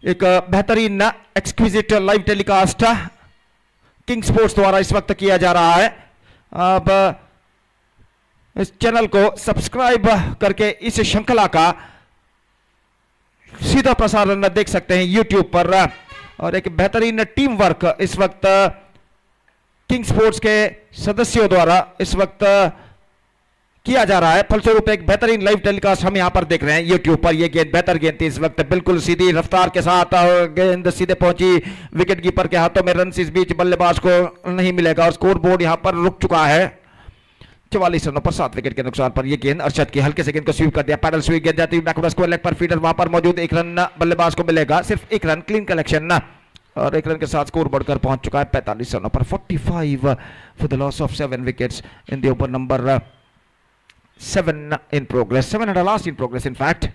एक बेहतरीन exquisite live telecast king sports द्वारा इस वक्त किया जा रहा है। अब इस चैनल को सब्सक्राइब करके इस श्रृंखला का सीधा प्रसारण देख सकते हैं यूट्यूब पर, और एक बेहतरीन टीम वर्क इस वक्त किंग स्पोर्ट्स के सदस्यों द्वारा इस वक्त किया जा रहा है। फलस्वरूप एक बेहतरीन लाइव टेलीकास्ट हम यहां पर देख रहे हैं यूट्यूब पर। यह गेंद बेहतर गेंद थी, इस वक्त बिल्कुल सीधी रफ्तार के साथ गेंद सीधे पहुंची विकेट कीपर के हाथों में। रन इस बीच बल्लेबाज को नहीं मिलेगा और स्कोर बोर्ड यहां पर रुक चुका है 44 रनों पर 7 विकेट के नुकसान पर। यह गेंद अरशद की हल्के से गेंद को स्वीप कर दिया, पैडल स्वीप गेंद जाती हुई बैकवर्ड स्क्वायर लेग पर, फीडर वहां पर मौजूद। 1 रन बल्लेबाज को मिलेगा, सिर्फ 1 रन क्लीन कलेक्शन, और 1 रन के साथ स्कोर बढ़कर पहुंच चुका है 45 रनों पर। 45 for the loss of 7 wickets in the over number 7 in progress, 7 and a last in progress in fact।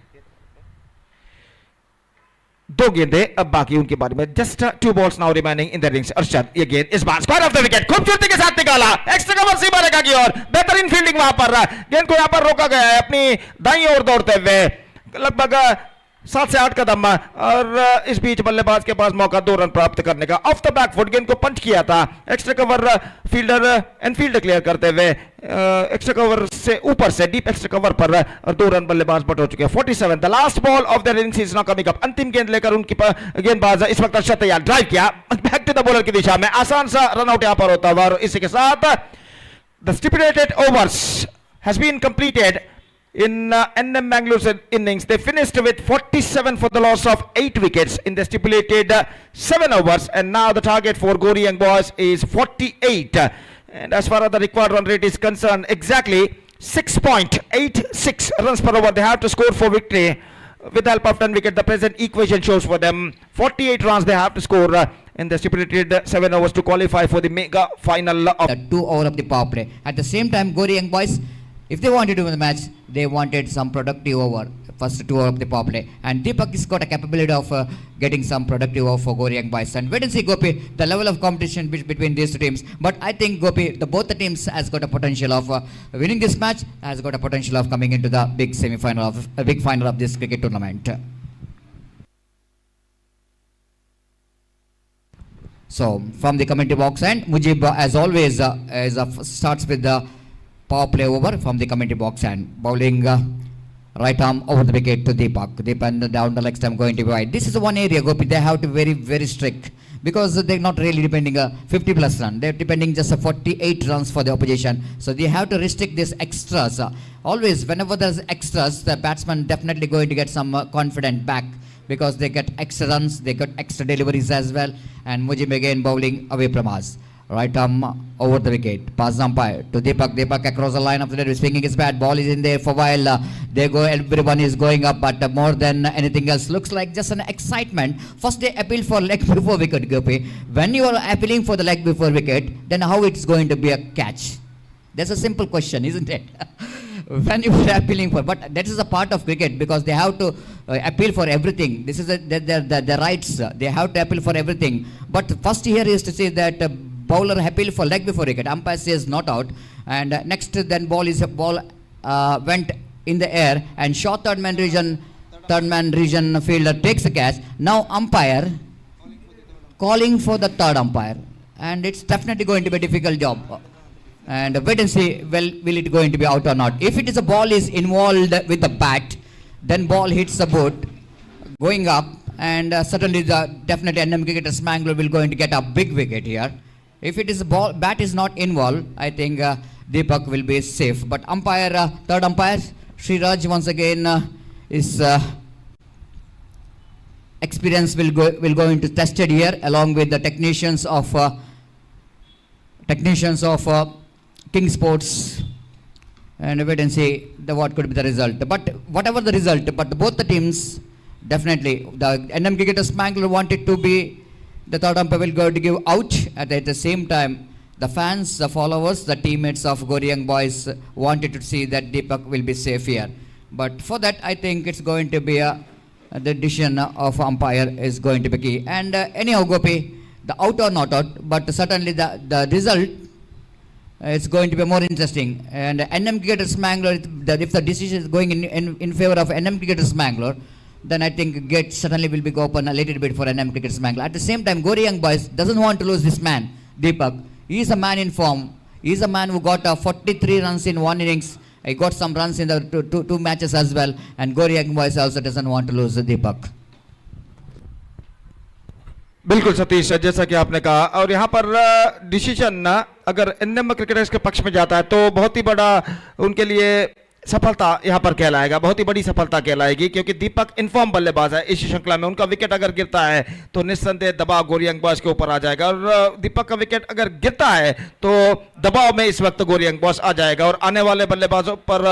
2 गेंदें अब बाकी उनके बारे में। Just 2 balls now remaining in the rings। Arshad ये गेंद इस bar square of the wicket खूबसूरती के साथ निकाला, एक्स्ट्रा कवर सीमा रेखा की ओर, बेहतरीन फील्डिंग वहां पर। गेंद को यहां पर रोका गया है अपनी दाईं ओर दौड़ते हुए, लगभग 7 से 8 कदम, और इस बीच बल्लेबाज के पास मौका 2 रन प्राप्त करने का। ऑफ द बैक फुट गेंद को पंच किया था, extra cover fielder Enfield clear करते हुए एक्स्ट्रा कवर से ऊपर से डीप एक्स्ट्रा कवर पर, और 2 रन बल्लेबाज बट हो चुके हैं। 47 the last ball of the innings is now coming up. अंतिम गेंद लेकर उनकी गेंदबाज इस वक्त अरशद तैयार, ड्राइव किया बैक टू द बॉलर की दिशा में, आसान सा रन आउट यहां पर होता हुआ, और इसी के साथ the stipulated overs has been completed in NM Bangalore's innings. They finished with 47 for the loss of 8 wickets in the stipulated 7 overs, and now the target for Gori Young Boys is 48. And as far as the required run rate is concerned, exactly 6.86 runs per over they have to score for victory. With the help of 10 wickets, the present equation shows for them 48 runs they have to score in the stipulated 7 overs to qualify for the mega final of The 2 over of the power play. At the same time, Gori Young Boys, if they wanted to win the match, they wanted some productive over, first 2 over of the power play. And Deepak has got a capability of getting some productive over for Gori Young Boys. And wait and see, Gopi, the level of competition between these 2 teams. But I think, Gopi, both the teams has got a potential of winning this match, has got a potential of coming into the big semi-final of big final of this cricket tournament. So from the commentary box, and Mujib, as always, starts with the power play over from the commentary box, and bowling right arm over the wicket to Deepak. Deepak down the leg stump going to be wide. This is one area, Gopi, they have to be very, very strict, because they're not really depending 50 plus run. They're depending just 48 runs for the opposition. So they have to restrict these extras. Always, whenever there's extras, the batsman definitely going to get some confident back, because they get extra runs, they get extra deliveries as well. And Mujib again bowling away from us. Right arm over the wicket, pass umpire to Deepak. Deepak across the line of the net, swinging his bat. Ball is in there for a while. They go, everyone is going up, but more than anything else, looks like just an excitement. First they appeal for leg before wicket, Gopi. When you are appealing for the leg before wicket, then how it's going to be a catch? That's a simple question, isn't it? When you are appealing for, but that is a part of cricket, because they have to appeal for everything. This is the rights. They have to appeal for everything. But first here is to say that bowler appeal for leg before wicket. Umpire says not out, and next then ball went in the air, and short third man region fielder takes a catch. Now umpire calling for the third umpire, and it's definitely going to be a difficult job. And wait and see, well, will it going to be out or not? If it is a ball is involved with the bat, then ball hits the boot going up, and certainly definitely NM Cricketers Mangalore will going to get a big wicket here. If it is bat is not involved, I think Deepak will be safe. But umpire, third umpire, Sriraj once again is experience will go into tested here, along with the technicians of King Sports, and wait and see what could be the result. But whatever the result, but both the teams definitely, the NM Cricketers Mangalore wanted to be the third umpire will go to give out. At the same time, the fans, the followers, the teammates of Gori Young Boys wanted to see that Deepak will be safe here. But for that, I think it's going to be a the decision of umpire is going to be key. And anyhow, Gopi, the out or not out, but certainly the result is going to be more interesting. And NM Cricketers Mangalore, if the decision is going in favor of NM Cricketers Mangalore, then I think gate certainly will be open a little bit for NM Cricketers Mangalore. At the same time, Gori Young Boys doesn't want to lose this man, Deepak. He is a man in form. He is a man who got 43 runs in one innings. He got some runs in the two matches as well. And Gori Young Boys also doesn't want to lose Deepak. बिल्कुल सतीश, जैसा कि आपने कहा, और यहाँ पर decision अगर NM cricketers के पक्ष में जाता है तो बहुत ही बड़ा उनके लिए सफलता यहाँ पर कहलाएगा, बहुत ही बड़ी सफलता कहलाएगी, क्योंकि दीपक इनफॉर्म बल्लेबाज है इस श्रृंखला में। उनका विकेट अगर गिरता है तो निस्संदेह दबाव गोरी यंग बॉयज के ऊपर आ जाएगा, और दीपक का विकेट अगर गिरता है तो दबाव में इस वक्त गोरी यंग बॉयज आ जाएगा और आने वाले बल्लेबाजों पर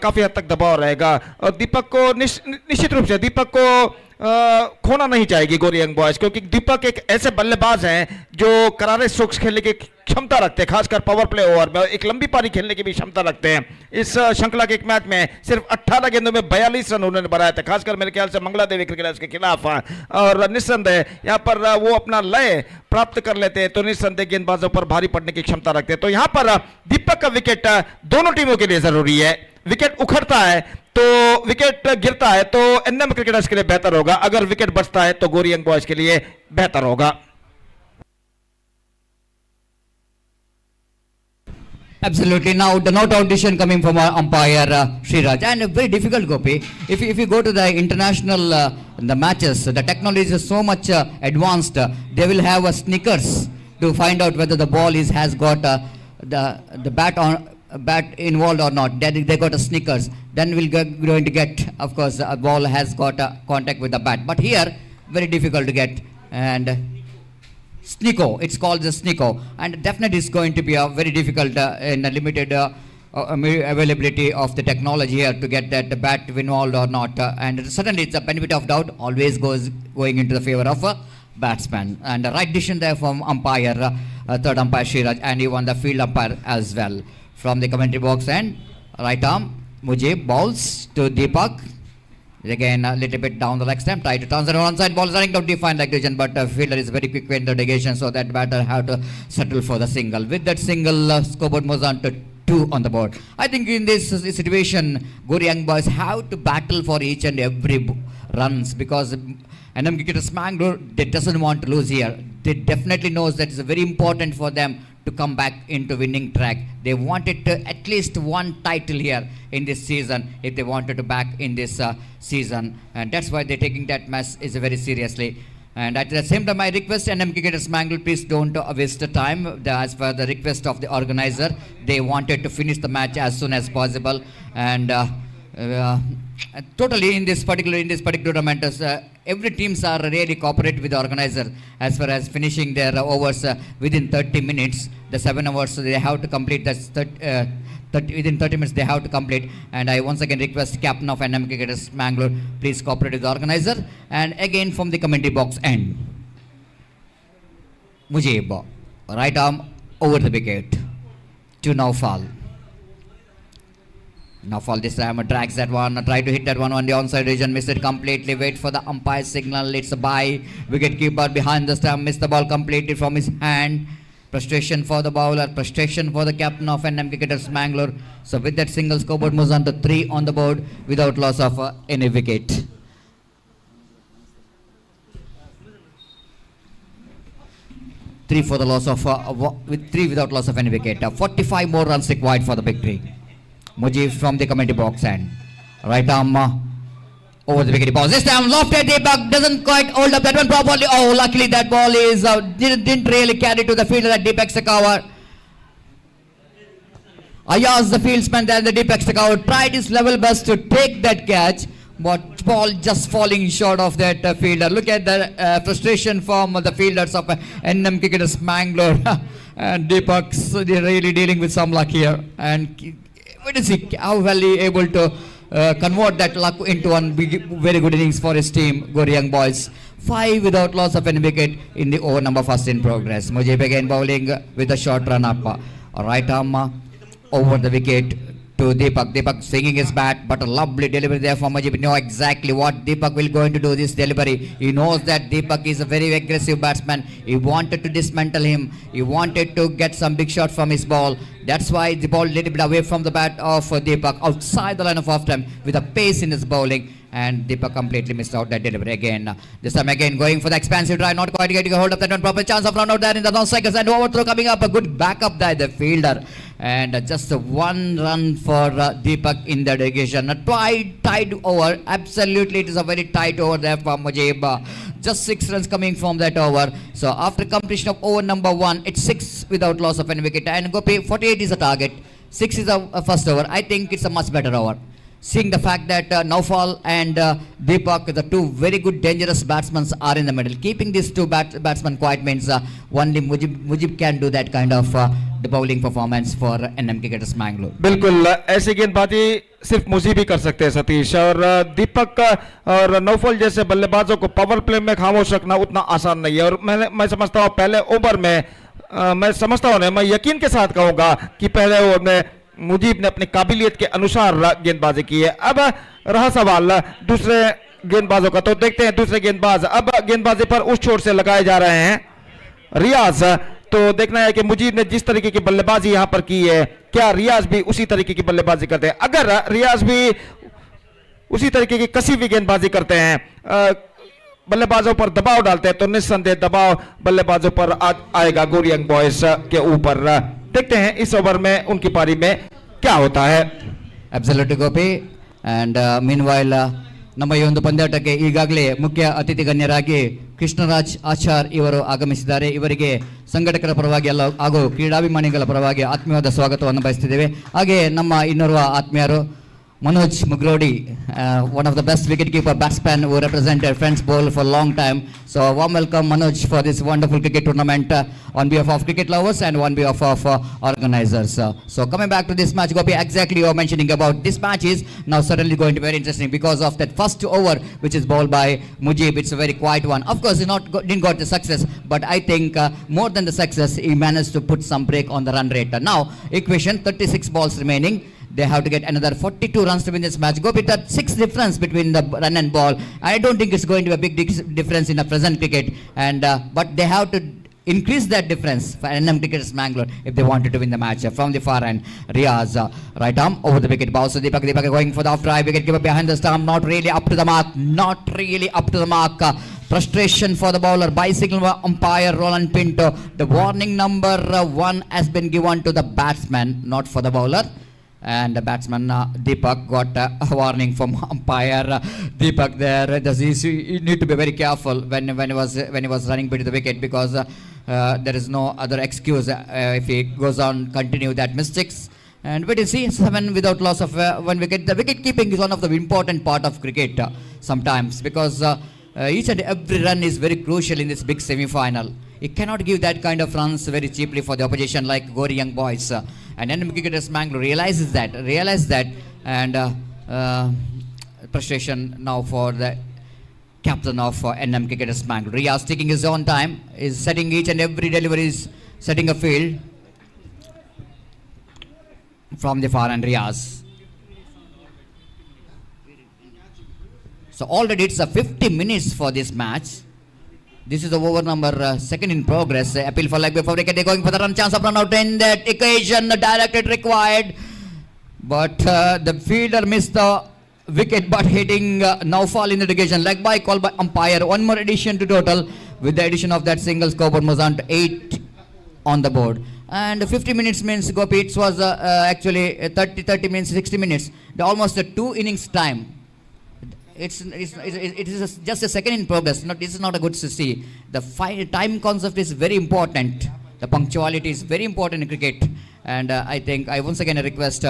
काफी हद तक दबाव रहेगा। और दीपक को निश्चित रूप से दीपक को खोना नहीं चाहेगी गोरी यंग बॉयज, क्योंकि दीपक एक ऐसे बल्लेबाज हैं जो करारे स्ट्रोक्स खेलने की क्षमता रखते हैं, खासकर पावर प्ले ओवर में एक लंबी पारी खेलने की भी क्षमता रखते हैं। इस श्रृंखला के एक मैच में सिर्फ 18 गेंदों में 42 रन उन्होंने बनाए थे, खासकर मेरे ख्याल से मंगला देवी क्रिकेटर्स के खिलाफ। और निस्संदेह यहाँ पर वो अपना लय प्राप्त कर लेते हैं तो निस्संदेह गेंदबाजों पर भारी पड़ने की क्षमता रखते हैं। तो यहाँ पर दीपक का विकेट दोनों टीमों के लिए जरूरी है। विकेट उखड़ता है तो विकेट गिरता है तो एनएम क्रिकेटर्स के लिए बेहतर होगा, अगर विकेट बचता है तो गोरी यंग बॉयज के लिए बेहतर होगा। Absolutely. Now the not out decision coming from our umpire Sriraj, and very difficult, Gopi. If you go to the international the matches, the technology is so much advanced. They will have a sneakers to find out whether the ball has got the bat involved or not. They got a sneakers. Then we'll going to get, of course, a ball has got contact with the bat. But here, very difficult to get. And Sneeko, it's called the Sneeko, and definitely it's going to be a very difficult in a limited availability of the technology here to get that bat involved or not. And certainly it's a benefit of doubt always going into the favor of a batsman. And the right decision there from umpire, third umpire Sriraj, and he won the field umpire as well. From the commentary box, and right arm Mujib bowls to Deepak. Again a little bit down the leg stamp, try to turn it on side, ball is running down defined like decision, but fielder is very quick in the negation, so that batter have to settle for the single. With that single, scoreboard moves on to 2 on the board. I think in this situation, Gori Young Boys have to battle for each and every runs, because NM Cricketers Mangalore, they doesn't want to lose here. They definitely knows that it's very important for them to come back into winning track. They wanted at least one title here in this season if they wanted to back in this season, and that's why they're taking that match is very seriously. And at the same time, I request NM Cricketers Mangalore, please don't waste the time. As per the request of the organizer, they wanted to finish the match as soon as possible, and totally in this particular tournament, every teams are really cooperative with the organizer as far as finishing their overs within 30 minutes. The 7 overs they have to complete. Within 30 minutes they have to complete. And I once again request captain of NM Cricketers Mangalore, please cooperate with the organizer. And again from the commentary box end, Mujib, right arm over the wicket to Naufal. Naufal this time drags that one, try to hit that one on the onside region, miss it completely, wait for the umpire signal, it's a bye. Wicket keeper behind the stump, missed the ball completely from his hand. Frustration for the bowler, frustration for the captain of NM Cricketers Mangalore. So with that single, scoreboard moves on to 3 on the board without loss of any wicket. Three for the loss of with 3 without loss of any wicket. 45 more runs required for the victory. Mujib from the commentary box, and right arm over the wicket balls. This time lofted, Deepak doesn't quite hold up that one properly. Oh, luckily that ball is didn't really carry to the fielder, that Deepak Sekawa. Ayaz, the fieldsman there, the Deepak Sekawa tried his level best to take that catch, but ball just falling short of that fielder. Look at the frustration from the fielders of NM Cricketers Mangalore. And Deepak's really dealing with some luck here, and wait to see how well he able to convert that luck into one very good innings for his team, Gori Young Boys. 5 without loss of any wicket in the over number first in progress. Mujib again bowling with a short run up. Right arm over the wicket to Deepak. Deepak swinging his bat, but a lovely delivery there from Mujib. Know exactly what Deepak will going to do this delivery. He knows that Deepak is a very aggressive batsman. He wanted to dismantle him. He wanted to get some big shot from his ball. That's why the ball little bit away from the bat of Deepak, outside the line of off time with a pace in his bowling. And Deepak completely missed out that delivery again. This time again going for the expansive try, not quite getting a hold of that one. Proper chance of run out there in the non-strikers and overthrow coming up. A good backup there, the fielder. And just one run for Deepak in that occasion. A tied over. Absolutely, it is a very tight over there for Mujib. Just 6 runs coming from that over. So after completion of over number 1, it's 6 without loss of any wicket. And Gopi, 48 is the target. 6 is the first over. I think it's a much better over. Seeing the fact that Naufal and Deepak, the two very good dangerous batsmen, are in the middle. Keeping these two batsmen quiet means only Mujib can do that kind of the bowling performance for NM Cricketers Mangalore. बिल्कुल ऐसी गेंदबाजी सिर्फ मुजीब ही कर सकते हैं सतीश, और दीपक और Naufal जैसे बल्लेबाजों को पावर प्ले में खामोश रखना उतना आसान नहीं है। और मैं समझता हूँ पहले ओवर में मैं यकीन के साथ कहूँगा कि पहले ओवर में मुजीब ने अपनी काबिलियत के अनुसार गेंदबाजी की है। अब रहा सवाल दूसरे गेंदबाजों का, तो देखते हैं दूसरे गेंदबाज अब गेंदबाजी पर उस छोर से लगाए जा रहे हैं रियाज। तो देखना है कि मुजीब ने जिस तरीके की बल्लेबाजी यहां पर की है, क्या रियाज भी उसी तरीके की बल्लेबाजी करते हैं। अगर रियाज भी उसी तरीके की कसी हुई गेंदबाजी करते हैं, बल्लेबाजों पर दबाव डालते हैं, तो निस्संदेह दबाव बल्लेबाजों पर आएगा गोरी यंग बॉयज के ऊपर। देखते हैं इस ओवर में उनकी पारी में क्या होता है। Absolutely, Gopi. And meanwhile, ನಮ್ಮ ಈ ಒಂದು ಪಂದ್ಯಾಟಕ್ಕೆ ಈಗಾಗಲೇ ಮುಖ್ಯ ಅತಿಥಿ ಗಣ್ಯರಾಗಿ ಕೃಷ್ಣರಾಜ್ ಆಚಾರ್ ಇವರು ಆಗಮಿಸಿದ್ದಾರೆ. ಇವರಿಗೆ ಸಂಘಟಕರ ಪರವಾಗಿ ಎಲ್ಲ ಹಾಗೂ ಕ್ರೀಡಾಭಿಮಾನಿಗಳ ಪರವಾಗಿ ಆತ್ಮೀಯವಾದ ಸ್ವಾಗತವನ್ನು ಬಯಸ್ತಿದ್ದೇವೆ. ಹಾಗೆ ನಮ್ಮ ಇನ್ನೋರ್ವ ಆತ್ಮೀಯರು Manoj Mugrodi, one of the best wicketkeeper batsmen who represented Friends Bowl for a long time. So warm welcome Manoj for this wonderful cricket tournament on behalf of cricket lovers and on behalf of organizers. So coming back to this match, Gopi, exactly you are mentioning about this match is now certainly going to be very interesting because of that first over which is bowled by Mujib. It's a very quiet one. Of course, he didn't got the success, but I think more than the success, he managed to put some break on the run rate. Now, equation 36 balls remaining. They have to get another 42 runs to win this match. Go with that 6 difference between the run and ball. I don't think it's going to be a big difference in the present cricket. And but they have to increase that difference for NM Cricketers Mangalore if they wanted to win the match. From the far end, Riaz, right arm over the wicket. Bounce. Deepak going for the off drive. Wicketkeeper behind the stump. Not really up to the mark. Not really up to the mark. Frustration for the bowler. By signal umpire Roland Pinto. The warning number 1 has been given to the batsman, not for the bowler. And the batsman Deepak got a warning from umpire Deepak there. You need to be very careful when he was running between the wicket because there is no other excuse if he goes on continue that mistakes. And we will see 7 without loss of 1 wicket. The wicket keeping is one of the important part of cricket sometimes because each and every run is very crucial in this big semi-final. You cannot give that kind of runs very cheaply for the opposition like Gori Young Boys. And NM Cricketers Mangalore realized that, and frustration now for the captain of NM Cricketers Mangalore. Riaz taking his own time, is setting each and every delivery, is setting a field from the far end. Riaz. So already it's a 50 minutes for this match. This is the over number 2nd in progress. Appeal for leg before wicket. They're going for the run. Chance of run out in that occasion. Directed required. But the fielder missed the wicket but hitting Naufal in the occasion. Leg by call by umpire. 1 more addition to total. With the addition of that single scoreboard moves on to 8 on the board. And 50 minutes means Gopi. It was actually 30 minutes, 60 minutes. Almost a 2 innings time. It is just a 2nd in progress. This is not a good to see. The time concept is very important. The punctuality is very important in cricket. And I think I once again request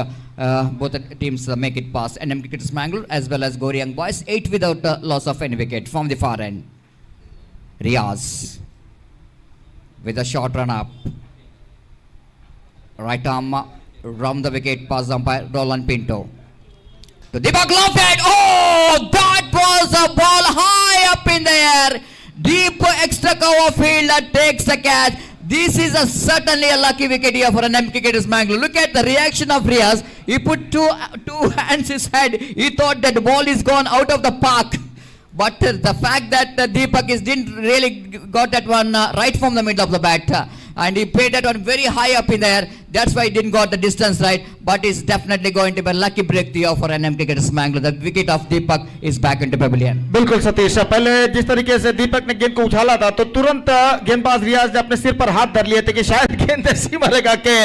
both the teams make it past NM Cricketers Mangalore as well as Gori Young Boys. 8 without loss of any wicket from the far end. Riaz with a short run up. Right arm round the wicket past the umpire Roland Pinto. To Deepak lofted. Oh, that was a ball high up in the air. Deep extra cover fielder takes the catch. This is certainly a lucky wicket here for an cricketers Mangalore. Look at the reaction of Riaz. He put two hands his head. He thought that the ball is gone out of the park. But the fact that Deepak didn't really got that one right from the middle of the bat. And he played that one very high up in the air. That's why he didn't got the distance right. But it's definitely going to be a lucky breakthrough for NM cricketers Mangalore. The wicket of Deepak is back into pavilion. बिल्कुल सतीश, पहले जिस तरीके से दीपक ने गेंद को उछाला था तो तुरंत गेंदबाज रियाज ने अपने सिर पर हाथ धर लिए थे कि शायद गेंद सीमा रेखा के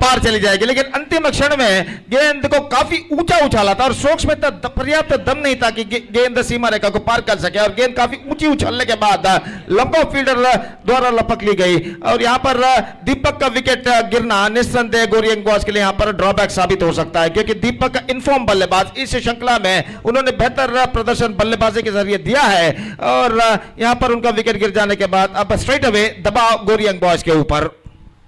पार चली जाएगी, लेकिन अंतिम क्षण में गेंद को काफी ऊंचा उछाला था और स्ट्रोक्स में पर्याप्त दम नहीं था कि गेंद सीमा रेखा को पार कर सके और गेंद काफी ऊंची उछलने के बाद लंबा फील्डर द्वारा लपक ली गई और यहाँ पर दीपक का विकेट गिरना निस्संदेह गौरी यंगबॉयज के लिए यहाँ पर ड्रॉबैक साबित हो सकता है, क्योंकि दीपक इनफॉर्म बल्लेबाज, इस श्रृंखला में उन्होंने बेहतर प्रदर्शन बल्लेबाजी के जरिए दिया है और यहाँ पर उनका विकेट गिर जाने के बाद अब स्ट्रेट अवे दबाव गौरी यंगबॉयज के ऊपर.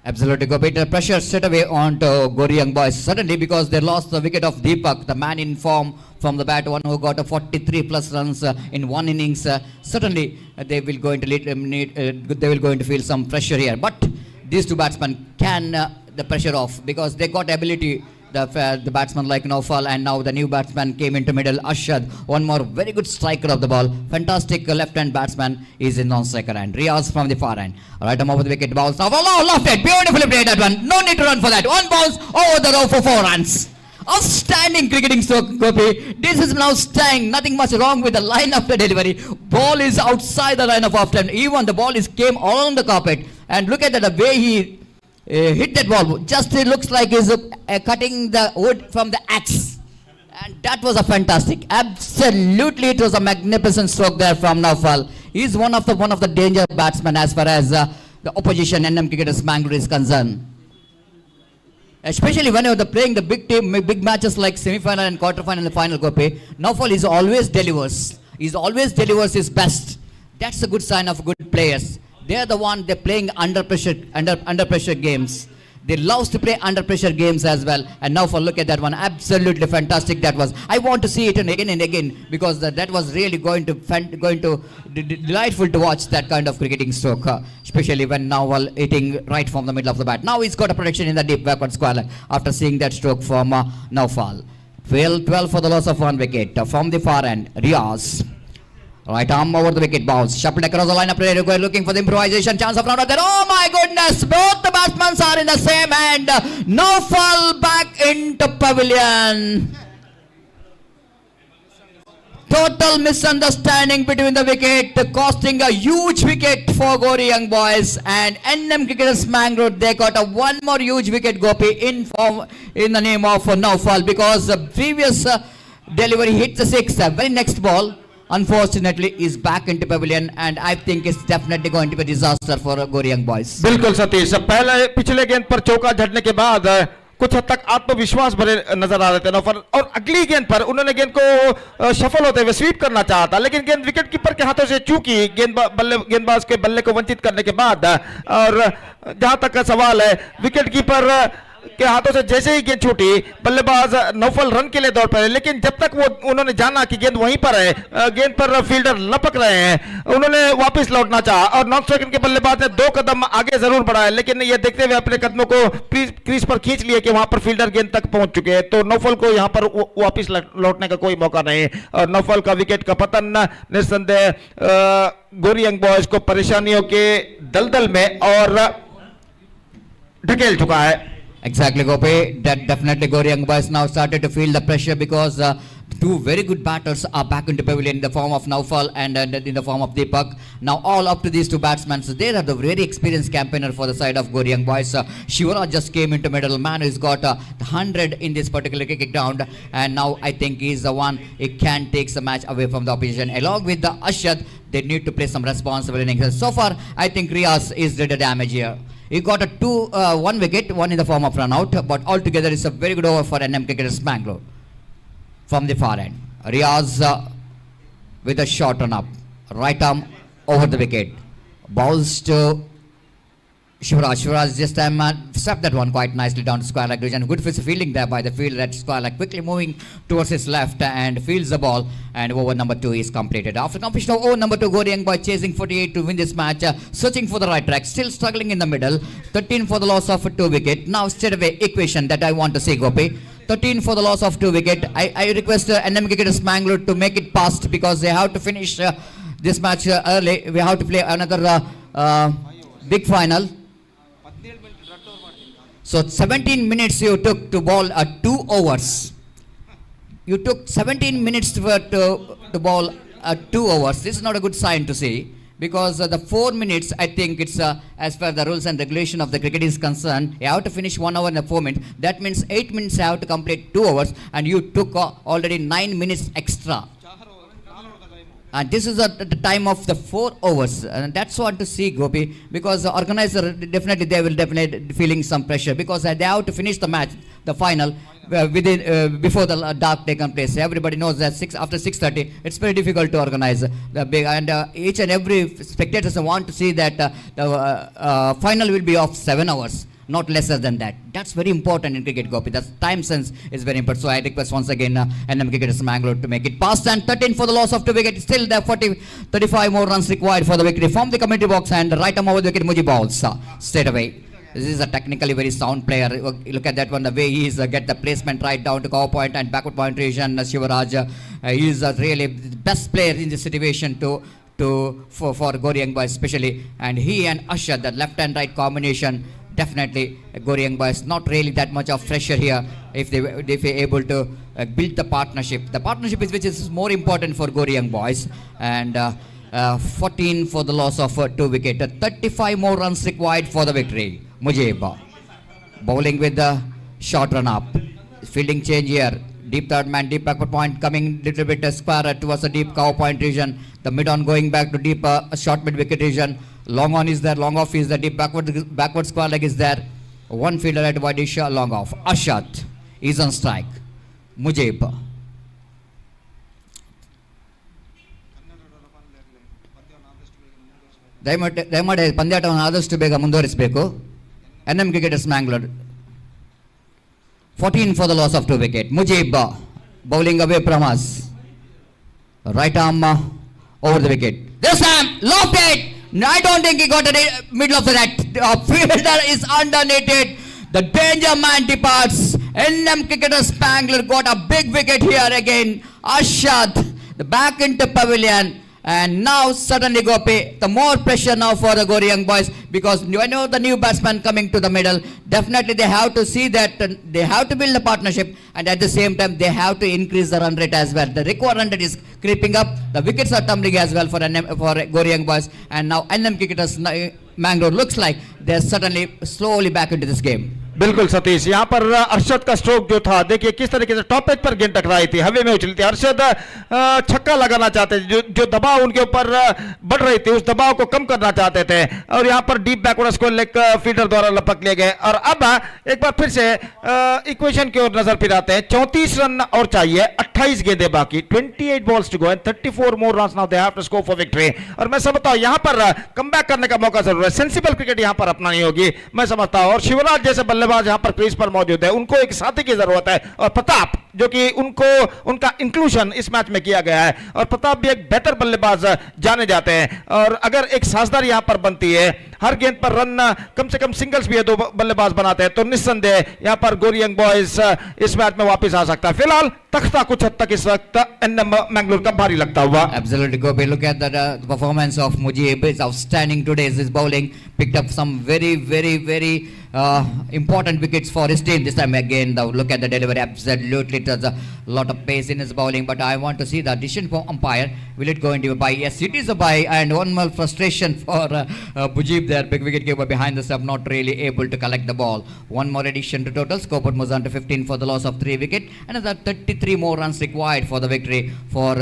Absolutely, Gopi. The pressure straight away on to Gori Young Boys. Suddenly, because they lost the wicket of Deepak, the man in form from the bat, one who got a 43 plus runs in one innings. Certainly, they will going to they will going to feel some pressure here. But these two batsmen can the pressure off because they got ability. The batsman like Naufal, and now the new batsman came into middle, Ashad, one more very good striker of the ball, fantastic left-hand batsman is in non-striker end, Riaz from the far end, right arm over the wicket, bounce, now, left it, beautifully played that one, no need to run for that, one bounce over the row for 4 runs. Outstanding cricketing stroke, Gopi. This is now staying, nothing much wrong with the line of the delivery, ball is outside the line of off-time, even the ball came along the carpet, and look at the way he hit that ball, just it looks like he's cutting the wood from the axe, and that was a fantastic, absolutely it was a magnificent stroke there from Naufal. He's one of the danger batsmen as far as the opposition NM cricketers Mangalore is concerned, especially when they're playing the big team, big matches like semi-final and quarter-final and the final. Gopi, Naufal is always delivers his best. That's a good sign of good players. They're the one they're playing under pressure games. They love to play under pressure games as well. And now for look at that one, absolutely fantastic that was. I want to see it again and again because that was really going to delightful to watch that kind of cricketing stroke, especially when Naufal hitting right from the middle of the bat. Now he's got a protection in the deep backward square after seeing that stroke from Naufal. 12 for the loss of 1 wicket from the far end. Riaz. Right arm over the wicket, bounce, shuffled across the lineup, looking for the improvisation, chance of round there. Oh my goodness, both the batsmen are in the same end. Naufal back into pavilion. Total misunderstanding between the wicket, costing a huge wicket for Gori Young Boys, and NM cricketers Mangalore, they got a one more huge wicket, Gopi, in the name of Naufal, because the previous delivery hit the 6, very next ball. Unfortunately is back into pavilion, and I think it's definitely going to be a disaster for Gori Young Boys. बिल्कुल सतीश, पहले पिछले गेंद पर चौका झड़ने के बाद कुछ हद तक आत्मविश्वास भरे नजर आ रहे थे नौफल, और अगली गेंद पर उन्होंने गेंद को सफल होते हुए स्वीप करना चाहा था, लेकिन गेंद विकेट कीपर के हाथों से चूकी, गेंदबाज के बल्ले को वंचित करने के बाद, और जहां तक का सवाल है विकेट कीपर के हाथों से जैसे ही गेंद छूटी, बल्लेबाज नौफल रन के लिए दौड़ पड़े, लेकिन जब तक वो उन्होंने जाना कि गेंद वहीं पर है, गेंद पर फील्डर लपक रहे हैं, उन्होंने वापस लौटना चाहा और नॉन स्ट्राइकर के बल्लेबाज ने 2 कदम आगे जरूर बढ़ाया, लेकिन ये देखते हुए अपने कदमों को क्रीज पर खींच लिए कि वहां पर फील्डर गेंद तक पहुंच चुके हैं, तो नौफल को यहां पर वापस लौटने का कोई मौका नहीं, और नौफल का विकेट का पतन निस्संदेह गोरी यंग बॉयज को परेशानियों के दलदल में और ढकेल चुका है. Exactly, Gopi. That definitely Gori Young Boys now started to feel the pressure because 2 very good batters are back into pavilion in the form of Naufal and in the form of Deepak. Now all up to these 2 batsmen. So they are the very experienced campaigner for the side of Gori Young Boys. Shivara just came into middle. Man who's got 100 in this particular cricket ground, and now I think he's the one who can take the match away from the opposition. Along with the Ashad, they need to play some responsible innings. So far, I think Riaz is did the damage here. He got a 1 wicket, 1 in the form of run out, but altogether it's a very good over for NM cricketers Mangalore. From the far end, Riaz with a short run up, right arm over the wicket, bounced Shivraj this time stepped that one quite nicely down to square leg region. Good fielding there by the fielder at square leg, quickly moving towards his left and fields the ball, and over number 2 is completed. After completion of over number 2, Gori Young Boys chasing 48 to win this match, searching for the right track, still struggling in the middle. 13 for the loss of 2 wicket. Now straight away equation that I want to see, Gopi. 13 for the loss of 2 wicket. I request NM Cricketers Mangalore to make it fast because they have to finish this match early. We have to play another big final. So 17 minutes you took to bowl 2 overs. You took 17 minutes to bowl 2 overs. This is not a good sign to see because the 4 minutes, I think it's as per the rules and regulation of the cricket is concerned, you have to finish 1 hour and 4 minutes. That means 8 minutes you have to complete 2 overs, and you took already 9 minutes extra. And this is the time of the 4 overs, and that's what to see, Gopi, because the organizer they will definitely feeling some pressure because they have to finish the match, the final, within before the dark taken place. Everybody knows that after 6:30, it's very difficult to organize the big, and each and every spectators want to see that the final will be of 7 hours. Not lesser than that. That's very important in cricket, Gopi. That time sense is very important. So I request once again NM Cricketers Mangalore to make it past, and 13 for the loss of 2 wickets. Still there 35 more runs required for the victory from the community box, and right arm over the wicket, Muji balls straight away. This is a technically very sound player. Look at that one, the way he is get the placement right down to cover point and backward point region. Shivraj, he is really the best player in this situation for Gori Young Boys especially, and he and Ashad, the left and right combination. Definitely, Gori Young Boys not really that much of pressure here if they're able to build the partnership. The partnership is which is more important for Gori Young Boys, and 14 for the loss of 2 wicket. 35 more runs required for the victory. Mujib bowling with the short run up. Fielding change here. Deep third man, deep backward point coming little bit square towards the deep cover point region. The mid on going back to deep short mid wicket region. Long on is there, long off is there, deep backward square leg is there. One fielder at wide long off. Ashat is on strike. Mujib. ದಯಮಾಡಿ ಪಂದ್ಯಾಟವನ್ನು ಆದಷ್ಟು ಬೇಗ ಮುಂದುವರಿಸಬೇಕು. NM Cricketers Mangalore. 14 for the loss of 2 wicket. Mujib bowling away from us. Right arm over the wicket. This time lofted. I don't think he got it middle of the net. Fielder is underneath it. The danger man departs. NM Cricketers Bangalore got a big wicket here again. Ashad, the back into pavilion. And now suddenly, Gopi, the more pressure now for the Gori Young Boys, because I know the new batsman coming to the middle. Definitely they have to see that they have to build a partnership, and at the same time they have to increase the run rate as well. The required run rate is creeping up. The wickets are tumbling as well for Gori Young Boys, and now NM Cricketers Mangalore looks like they're suddenly slowly back into this game. बिल्कुल सतीश, यहाँ पर अरशद का stroke जो था, देखिए किस तरीके से टॉप एज पर गेंद टकराई थी, हवा में उछली थी. अरशद छक्का लगाना चाहते थे, जो दबाव उनके ऊपर बढ़ रही थी उस दबाव को कम करना चाहते थे, और यहाँ पर डीप बैकवर्ड को लेग फील्डर द्वारा लपक लिए गए. और अब एक बार फिर से इक्वेशन की ओर नजर फिराते हैं. 34 रन और चाहिए, 28 गेंदें बाकी, 28 balls to go and 34 more runs now they have to score for victory. और मैं समझता हूं यहाँ पर कमबैक करने का मौका जरूर है. सेंसिबल क्रिकेट यहाँ पर अपनानी होगी, मैं समझता हूं. और शिवराज जैसे बल्लेबाज यहाँ पर क्रीज पर मौजूद है, उनको एक साथी की जरूरत है. और प्रताप, जो कि उनका इंक्लूजन इस मैच में किया गया है, और प्रताप भी एक बेहतर बल्लेबाज जाने जाते हैं. और अगर एक साझेदारी यहां पर बनती है, हर गेंद पर रन कम से कम सिंगल्स भी है, 2 बल्लेबाज बनाते हैं, तो निस्संदेह यहां पर गोरी यंग बॉयज इस मैच में वापस आ सकता है. फिलहाल तख्ता कुछ हद तक इस वक्त एनएम मैंगलोर का भारी लगता हुआ. Absolutely, Gopi. Look at the performance of Mujib. It's outstanding today. His bowling picked up some very important wickets for his team this time again. Look at the delivery. Absolutely, there's a lot of pace in his bowling. But I want to see the decision from umpire. Will it go into a bye? Yes, it is a bye. And one more frustration for Mujib there. Big wicket keeper behind the stump, not really able to collect the ball. One more addition to total. Score put Muzan to 15 for the loss of 3 wickets. Another 33 more runs required for the victory for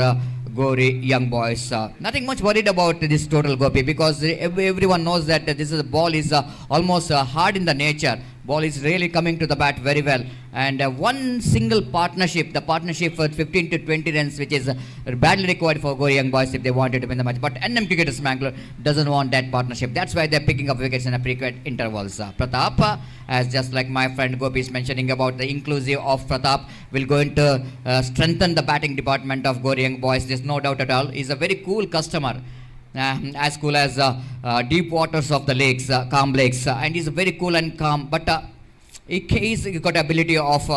Gori Young Boys. Nothing much worried about this total, Gopi, because everyone knows that this is ball is almost hard in the nature. Ball is really coming to the bat very well, And one single partnership, the partnership for 15 to 20 runs, which is badly required for Gauri Young Boys if they wanted to win the match. But NM Cricketers Mangalore doesn't want that partnership. That's why they're picking up wickets in a pre-cricket intervals. Pratap, as just like my friend Gopi is mentioning about the inclusive of Pratap, will going to strengthen the batting department of Gauri Young Boys. There's no doubt at all. He's a very cool customer. As cool as deep waters of the lakes, calm lakes, and he's very cool and calm. But he's got ability of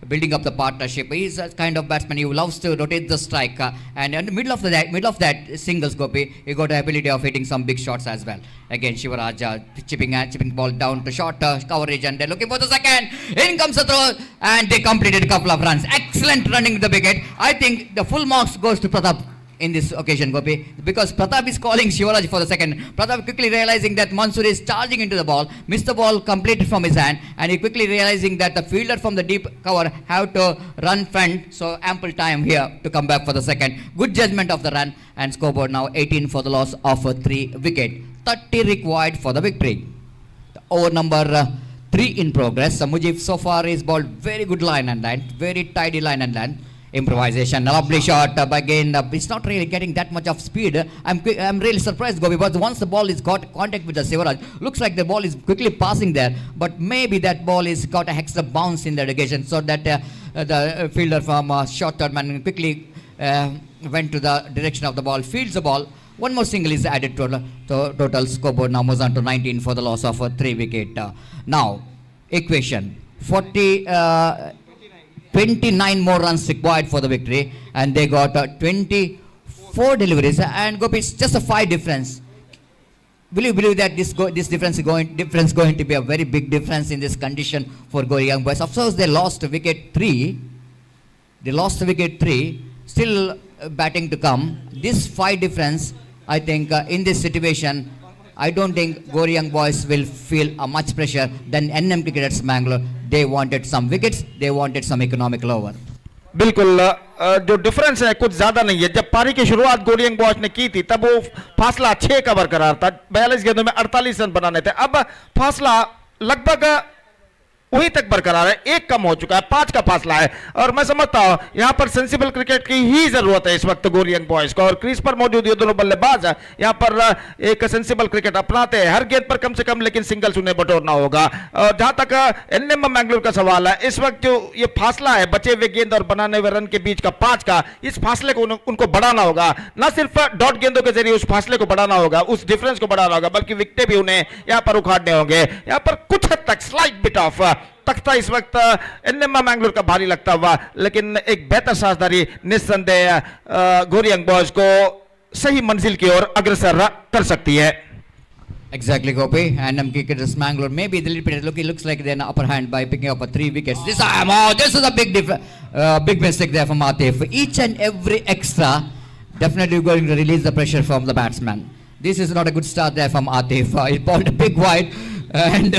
building up the partnership. He's a kind of batsman who loves to rotate the strike, and in the middle of that singles, Gopi, he got the ability of hitting some big shots as well. Again, Shivaraj chipping ball down to short coverage, and they're looking for the second. In comes the throw, and they completed a couple of runs. Excellent running the wicket. I think the full marks goes to Pratap in this occasion, Gopi, because Pratap is calling Shivaraj for the second. Pratap quickly realizing that Mansoor is charging into the ball, missed the ball completely from his hand, and he quickly realizing that the fielder from the deep cover have to run front, so ample time here to come back for the second. Good judgment of the run, and scoreboard now 18 for the loss of 3 wicket. 30 required for the victory. The over number 3 in progress. Mujib so far is balled very good line and line, very tidy line and line. Improvisation, a lovely shot, but again, it's not really getting that much of speed. I'm really surprised, Gopi, but once the ball is got contact with the Shivaraj, looks like the ball is quickly passing there, but maybe that ball is got a extra bounce in that occasion, so that the fielder from short third man quickly went to the direction of the ball, fields the ball. One more single is added to total scoreboard now moves on to 19 for the loss of 3 wicket. Now, equation 29 more runs required for the victory, and they got 24 deliveries, and Gopi, it's just a 5 difference. Will you believe that this difference is going to be a very big difference in this condition for Gauri Young Boys? Of course, they lost wicket 3. Still batting to come. This 5 difference, I think, in this situation, I don't think Gauri Young Boys will feel much pressure than NM Cricketers Mangalore. They wanted some wickets, they wanted some economical over. बिल्कुल जो difference है कुछ ज्यादा नहीं है. जब पारी की शुरुआत गाड़ी यंग बॉयज ने की थी तब वो फासला 6 का बरकरार था. 42 गेंदों में 48 रन बनाने थे. अब फासला लगभग वहीं तक बरकरार है. 1 कम हो चुका है, 5 का फासला है. और मैं समझता हूं यहां पर सेंसिबल क्रिकेट की ही जरूरत है इस वक्त गाड़ी यंग बॉयज को. और क्रीज पर मौजूद ये दोनों बल्लेबाज यहां पर एक सेंसिबल क्रिकेट अपनाते हैं. हर गेंद पर कम से कम लेकिन सिंगल्स उन्हें बटोरना होगा. और जहां तक एनएम मैंगलोर का सवाल है, इस वक्त जो ये फासला है बचे हुए गेंद और बनाने हुए रन के बीच का 5 का, इस फासले को उनको बढ़ाना होगा. न सिर्फ डॉट गेंदों के जरिए उस फासले को बढ़ाना होगा, उस डिफरेंस को बढ़ाना होगा, बल्कि विकेटें भी उन्हें यहां पर उखाड़ने होंगे. यहां पर कुछ हद तक स्लाइट बिट ऑफ तख्ता इस वक्त एनएम मैंगलोर का भारी लगता हुआ, लेकिन एक बेहतर साझेदारी निस्संदेह गाड़ी यंग बॉयज को सही मंजिल की ओर अग्रसर कर सकती है. Exactly, Gopi. NM Cricketers Mangalore, maybe the looks like they're in the upper hand by picking up 3 wickets. This is a big mistake there from Atif. Each and every extra definitely going to release the pressure from the batsman. This is not a good start there from Atif. He balled a big wide, and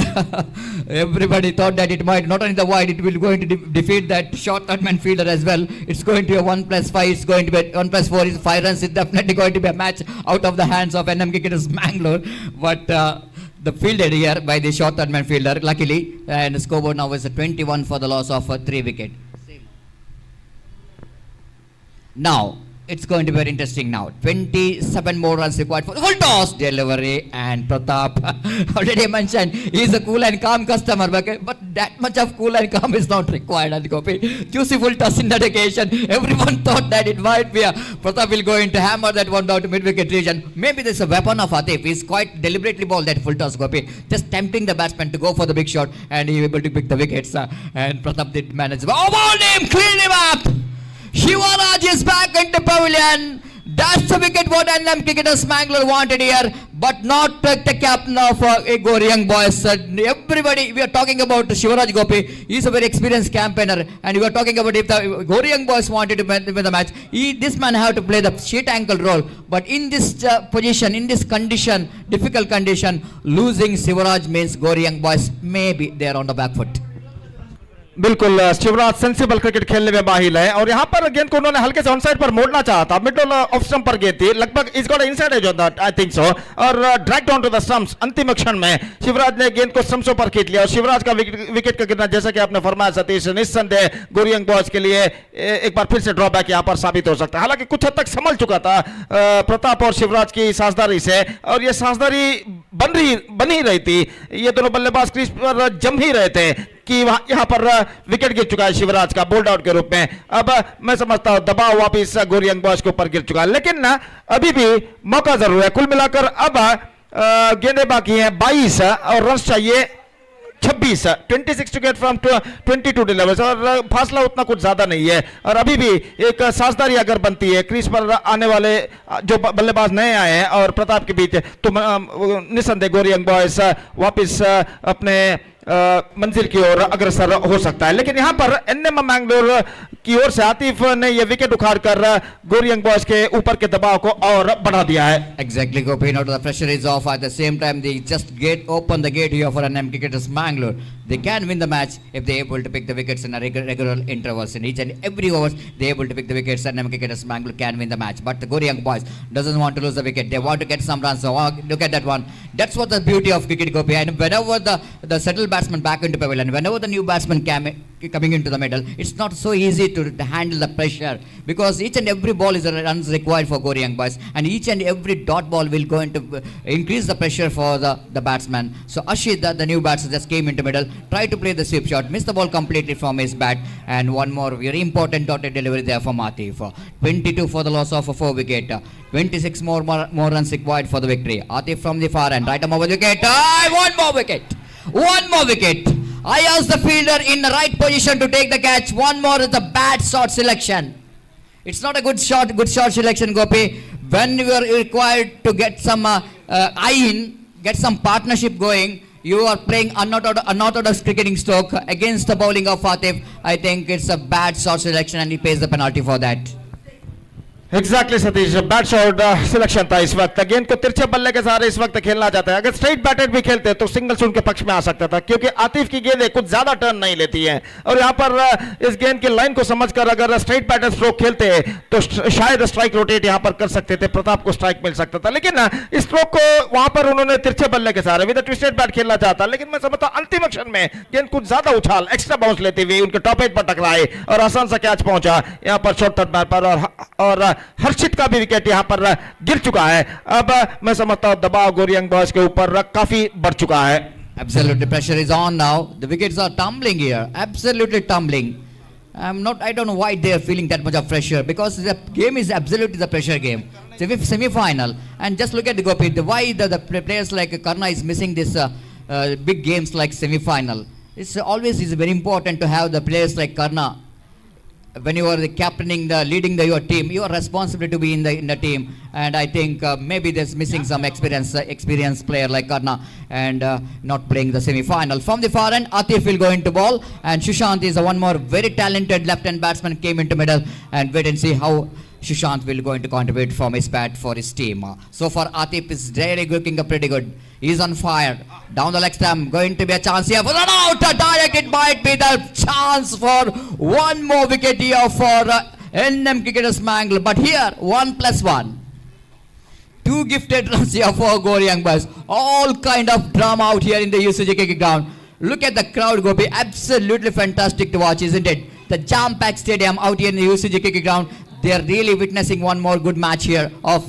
everybody thought that it might not only the wide, it will going to defeat that short third-man fielder as well. It's going to be a 1+5. It's going to be 1+4. It's 5 runs. It's definitely going to be a match out of the hands of NM Cricketers Mangalore. But the fielded here by the short third-man fielder, luckily, and the scoreboard now is a 21 for the loss of 3 wicket. Now, it's going to be very interesting now. 27 more runs required for the full toss delivery, and Pratap already mentioned he's a cool and calm customer, but that much of cool and calm is not required. And Gopi, juicy full toss in that occasion. Everyone thought that it might be Pratap will go in to hammer that one down to mid-wicket region. Maybe there's a weapon of Atif. He's quite deliberately balled that full toss, Gopi, just tempting the batsman to go for the big shot, and he was able to pick the wickets. And Pratap did manage. Oh, ball him, clean him up. Shivaraj is back into pavilion. That's the wicket what NM Cricketers Mangalore wanted here, but not the captain of Gauri Young Boys. Everybody, we are talking about Shivaraj, Gopi. He's a very experienced campaigner, and we are talking about if the Gauri Young Boys wanted to win the match, this man have to play the sheet ankle role. But in this position, in this condition, difficult condition, losing Shivaraj means Gauri Young Boys maybe they are on the back foot. बिल्कुल Shivraj sensible cricket खेलने में माहिर है और यहाँ पर गेंद को उन्होंने हल्के से ऑन साइड पर मोड़ना चाहा था, मिडल ऑफ स्टंप पर गेंद थी, लगभग इस got inside edge on that I think so, और drag down to the stumps. अंतिम क्षण में शिवराज ने गेंद को स्टंप्सों पर खींच लिया और शिवराज का विकेट का गिरना, जैसा कि आपने फरमाया सतीश, निस्संदेह गोरी यंग बॉयज के लिए एक बार फिर से ड्रॉबैक यहाँ पर साबित हो सकता है। हालांकि कुछ हद तक संभल चुका था प्रताप और शिवराज की साझेदारी से, और ये साझेदारी बन ही रही थी, ये दोनों बल्लेबाज क्रीज पर जम ही रहे थे कि यहां पर विकेट गिर चुका है शिवराज का बोल्ड आउट के रूप में। अब मैं समझता हूं दबाव वापिस गोरी यंग बॉयज के ऊपर गिर चुका है, लेकिन अभी भी मौका जरूर है। कुल मिलाकर अब गेंदें बाकी हैं 22 और रन चाहिए 26, 26 टू गेट फ्रॉम 22 डिलीवर्स, और फासला उतना कुछ ज्यादा नहीं है। और अभी भी एक साझेदारी अगर बनती है क्रीज पर आने वाले जो बल्लेबाज नए आए हैं और प्रताप के बीच, तो निस्संदेह गोरी यंग बॉयज वापिस अपने मंजिल की ओर अग्रसर हो सकता है। लेकिन यहां पर एनएम मैंगलोर की ओर से आतिफ ने यह विकेट उखाड़कर गोरी यंग बॉयज के ऊपर के दबाव को और बढ़ा दिया है। Exactly, Gopi. Now the pressure is off. At the same time, they just open the gate here for NM Cricketers Mangalore. They can win the match if they are able to pick the wickets in a regular intervals. In each and every overs, they are able to pick the wickets. NM Cricketers Mangalore can win the match. But the Gory Young Boys doesn't want to lose the wicket. They want to get some runs. So look at that one. That's what the beauty of cricket, Gopi. And whenever the settled batsman back into pavilion, whenever the new batsman coming into the middle, it's not so easy to handle the pressure, because each and every ball is a runs required for Gory Young Boys, and each and every dot ball will go into increase the pressure for the batsman. So Ashit, the new batsman, just came into middle, tried to play the sweep shot, missed the ball completely from his bat, and one more very important dotted delivery there for Atif. 22 for the loss of a 4 wicket. 26 more runs required for the victory. Atif from the far end, right arm over the wicket. One more wicket. One more wicket. I asked the fielder in the right position to take the catch. One more is a bad shot selection. It's not a good shot selection, Gopi. When you are required to get some get some partnership going, you are playing unorthodox cricketing stroke against the bowling of Atif. I think it's a bad shot selection and he pays the penalty for that. Exactly Satish, bat shot selection था इस वक्त। गेंद को तिरछे बल्ले के सहारे इस वक्त खेलना चाहता है। अगर स्ट्रेट बैटेड भी खेलते तो सिंगल्स उनके पक्ष में आ सकता था, क्योंकि आतिफ की गेंदें कुछ ज्यादा टर्न नहीं लेती हैं, और यहां पर इस गेंद की लाइन को समझकर अगर स्ट्रेट बैटेड स्ट्रोक खेलते तो शायद स्ट्राइक रोटेट यहां पर कर सकते थे, प्रताप को स्ट्राइक मिल सकता था। लेकिन इस स्ट्रोक को वहां पर उन्होंने तिरछे बल्ले के सहारे विद ट्विस्टेड बैट खेलना चाहता, लेकिन मैं समझता अंतिम क्षण में गेंद कुछ ज्यादा उछाल एक्स्ट्रा बाउंस लेते हुए उनके टॉप एज पर टकराए और आसान सा कैच पहुंचा यहां पर शॉर्ट थर्ड मैन पर, और हर्षित का भी विकेट यहां पर गिर चुका है। अब मैं समझता हूं दबाव गोरी यंग बॉयज के ऊपर काफी बढ़ चुका है। Absolutely, pressure is on now. The wickets are tumbling here. Absolutely tumbling. I don't know why they are feeling that much of pressure, because the game is absolutely the pressure game. It's a semi-final, and just look at the Gopi. Why the players like Karna is missing this big games like semi-final. It's always is very important to have the players like Karna. When you are the captaining, leading your team, you are responsible to be in the team. And I think maybe there's missing some experienced player like Karna, and not playing the semi-final. From the far end, Atif will go into ball, and Sushant is one more very talented left-hand batsman came into middle, and wait and see how Sushant will going to contribute from his bat for his team. So far, Atif is really looking pretty good. He's on fire. Down the leg stump, going to be a chance here for the out. Direct, it might be the chance for one more wicket here for NM Cricketers Mangalore. But here, 1+1. 2 gifted runs here for Gory Young Boys. All kind of drama out here in the UCG cricket ground. Look at the crowd, Gopi. Absolutely fantastic to watch, isn't it? The jam-packed stadium out here in the UCG cricket ground. They are really witnessing one more good match here of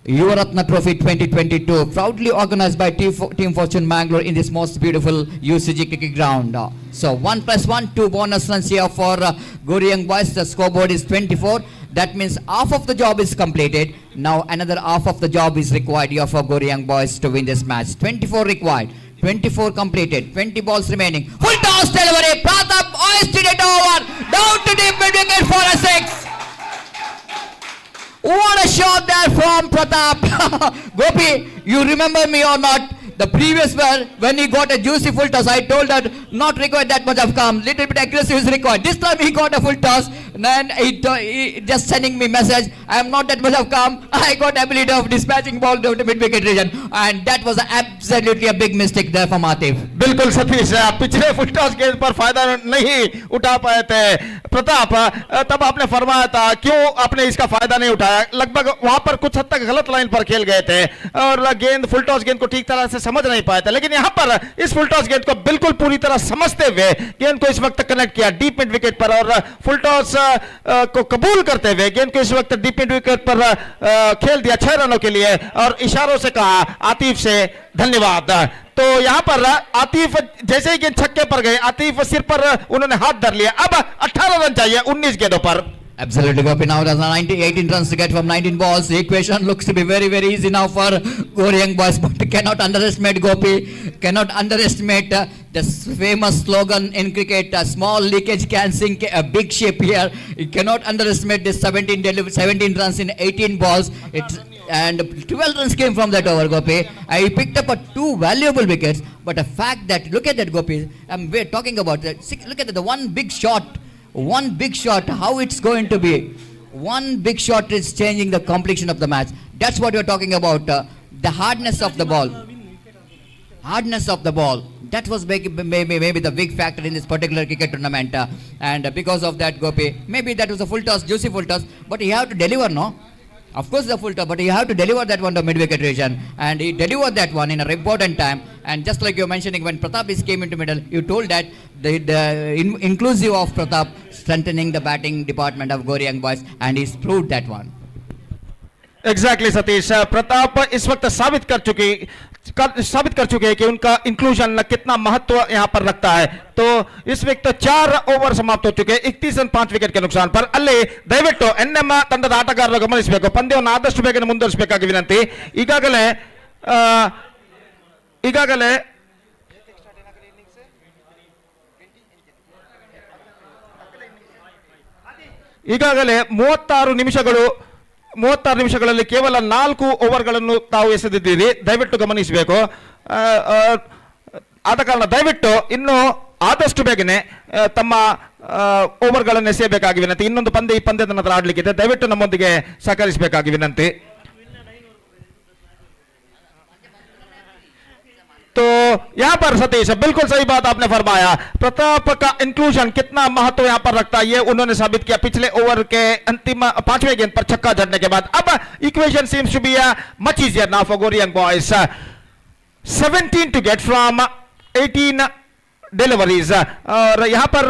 Yuvaratna Trophy 2022, proudly organized by Team Fortune Mangalore in this most beautiful UCG cricket ground. So 1+1, 2 bonus runs here for Gory Young Boys. The scoreboard is 24. That means half of the job is completed. Now another half of the job is required here for Gory Young Boys to win this match. 24 required, 24 completed, 20 balls remaining. Full toss delivery. Pratap hoisted it over. Down to deep mid wicket for a 6. What a shot there from Pratap. Gopi, you remember me or not? The previous one, when he got a juicy full toss, I told that not required that much of calm. Little bit aggressive is required. This time he got a full toss. and he just sending me message. I am not that much of calm. I got ability of dispatching ball to the mid wicket region, and that was absolutely a big mistake there from Atif. बिल्कुल सतीश, पिछले full toss गेंद पर फायदा नहीं उठा पाए थे प्रताप, तब आपने फरमाया था क्यों आपने इसका फायदा नहीं उठाया। लगभग वहां पर कुछ हद तक गलत लाइन पर खेल गए थे और गेंद फुल टॉस गेंद को ठीक तरह से समझ नहीं पाए थे, लेकिन यहां पर इस फुल टॉस गेंद को बिल्कुल पूरी तरह समझते हुए गेंद को इस वक्त कनेक्ट किया डीप मिड विकेट पर और फुल टॉस को कबूल करते हुए गेंद को इस वक्त डीप मिड विकेट पर खेल दिया 6 रनों के लिए और इशारों से कहा आतिफ से धन्यवाद। तो यहां पर आतिफ जैसे ही गेंद छक्के पर गए, आतिफ सिर पर उन्होंने हाथ धर लिया। अब 18 रन चाहिए 19 गेंदों पर। Absolutely, Gopi now has 18 runs to get from 19 balls. The equation looks to be very, very easy now for Gauri Young Boys, but cannot underestimate Gopi, cannot underestimate the famous slogan in cricket, a small leakage can sink a big ship here. You cannot underestimate this 17 runs in 18 balls. And 12 runs came from that over, Gopi. He picked up 2 valuable wickets, but the fact that, look at that, Gopi, we're talking about that. Look at the one big shot, how it's going to be. One big shot is changing the complexion of the match. That's what you're talking about. The hardness of the ball. That was maybe the big factor in this particular cricket tournament. And because of that, Gopi, maybe that was a full toss, juicy full toss, but you have to deliver, no? Of course the full toss, but you have to deliver that one to mid-wicket region, and he delivered that one in a important time. And just like you're mentioning, when Pratap came into middle, you told that the inclusive of Pratap strengthening the batting department of Gauri Young Boys, and he's proved that one. Exactly Satish, Pratap इस वक्त साबित कर चुके हैं कि उनका inclusion कितना महत्व यहां पर रखता है। तो इस वक्त 4 ओवर समाप्त हो चुके हैं 31 रन 5 विकेट के नुकसान पर। ಅಲ್ಲಿ ದಯವಿಟ್ಟು ಎನ್ಎಂ ತಂಡದ ಆಟಗಾರರು ಗಮನಿಸಬೇಕು, ಪಂದ್ಯವನ್ನು ಆದಷ್ಟು ಬೇಗನೆ ಮುಂದುವರಿಸಬೇಕಾಗಿ ವಿನಂತಿ। ಈಗಾಗಲೇ 36 ನಿಮಿಷಗಳಲ್ಲಿ ಕೇವಲ 4 ಓವರ್ಗಳನ್ನು ತಾವು ಎಸೆದಿದ್ದೀರಿ, ದಯವಿಟ್ಟು ಗಮನಿಸಬೇಕು। ಆದ ಕಾರಣ ದಯವಿಟ್ಟು ಇನ್ನು ಆದಷ್ಟು ಬೇಗನೆ ತಮ್ಮ ಓವರ್ಗಳನ್ನು ಎಸೆಯಬೇಕಾಗಿ ವಿನಂತಿ। ಇನ್ನೊಂದು ಪಂದ್ಯ ಈ ಪಂದ್ಯದ ನಂತರ ಆಡಲಿಕ್ಕಿದೆ, ದಯವಿಟ್ಟು ನಮ್ಮೊಂದಿಗೆ ಸಹಕರಿಸಬೇಕಾಗಿ ವಿನಂತಿ। तो यहां पर सतीश बिल्कुल सही बात आपने फरमाया, प्रताप का इंक्लूजन कितना महत्व यहां पर रखता है ये उन्होंने साबित किया पिछले ओवर के अंतिम 5वें गेंद पर छक्का जड़ने के बाद। अब equation seems to be much easier now for Gauri Young Boys, 17 to get from 18 deliveries. और यहां पर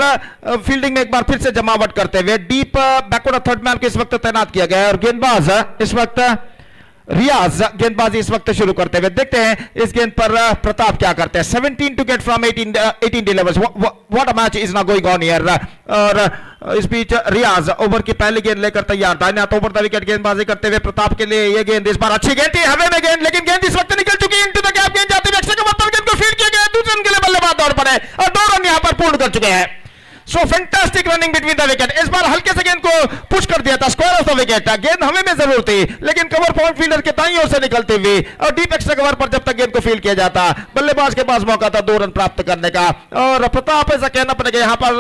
फील्डिंग में एक बार फिर से जमावट करते हुए डीप बैकवर्ड थर्ड मैन को इस वक्त तैनात किया गया है और गेंदबाज इस वक्त रियाज गेंदबाजी इस वक्त शुरू करते हुए। देखते हैं इस गेंद पर प्रताप क्या करते हैं। 17 to get from 18 delivers, what a match is now going on here. और इस बीच रियाज ओवर की पहली गेंद लेकर तैयार, दाहिने हाथ ओवर द विकेट गेंदबाजी करते हुए प्रताप के लिए ये गेंद इस बार अच्छी गेंद थी, हवा में गेंद, लेकिन गेंद इस वक्त निकल चुकी है इनटू द गैप। गेंद जाते हुए अक्षय कुमार पर गेंद को फील्ड किया गया, दूसरे रन के लिए बल्लेबाज दौड़ पड़े और 2 रन यहां पर पूर्ण कर चुके हैं। सो fantastic running between the wicket. इस बार हल्के से गेंद को पुश कर दिया था, स्क्वायर ऑफ द विकेट। गेंद हमें में जरूर थी, लेकिन कवर पॉइंट फील्डर के दाईं ओर से निकलते हुए और डीप एक्स्ट्रा कवर पर जब तक गेंद को फील्ड किया जाता, बल्लेबाज के पास मौका था 2 रन प्राप्त करने का। और प्रताप ऐसा कहना पड़ेगा यहां पर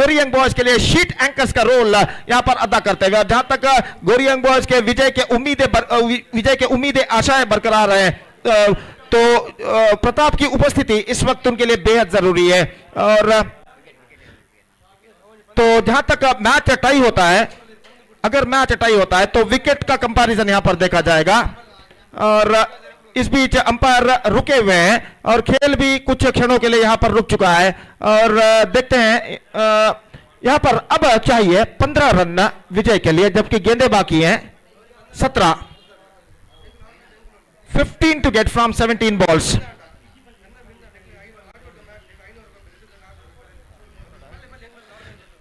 Gauri Young Boys के लिए शीट एंकर्स का रोल यहां पर अदा करते हुए। जहां तक Gauri Young Boys के विजय के उम्मीदें आशाएं बरकरार है, तो प्रताप की उपस्थिति इस वक्त उनके लिए बेहद जरूरी है। और तो जहां तक मैच टाई होता है, अगर मैच टाई होता है तो विकेट का कंपैरिजन यहां पर देखा जाएगा। और इस बीच अंपायर रुके हुए हैं और खेल भी कुछ क्षणों के लिए यहां पर रुक चुका है। और देखते हैं यहां पर अब चाहिए 15 रन विजय के लिए, जबकि गेंदें बाकी हैं 17। 15 to get from 17 balls.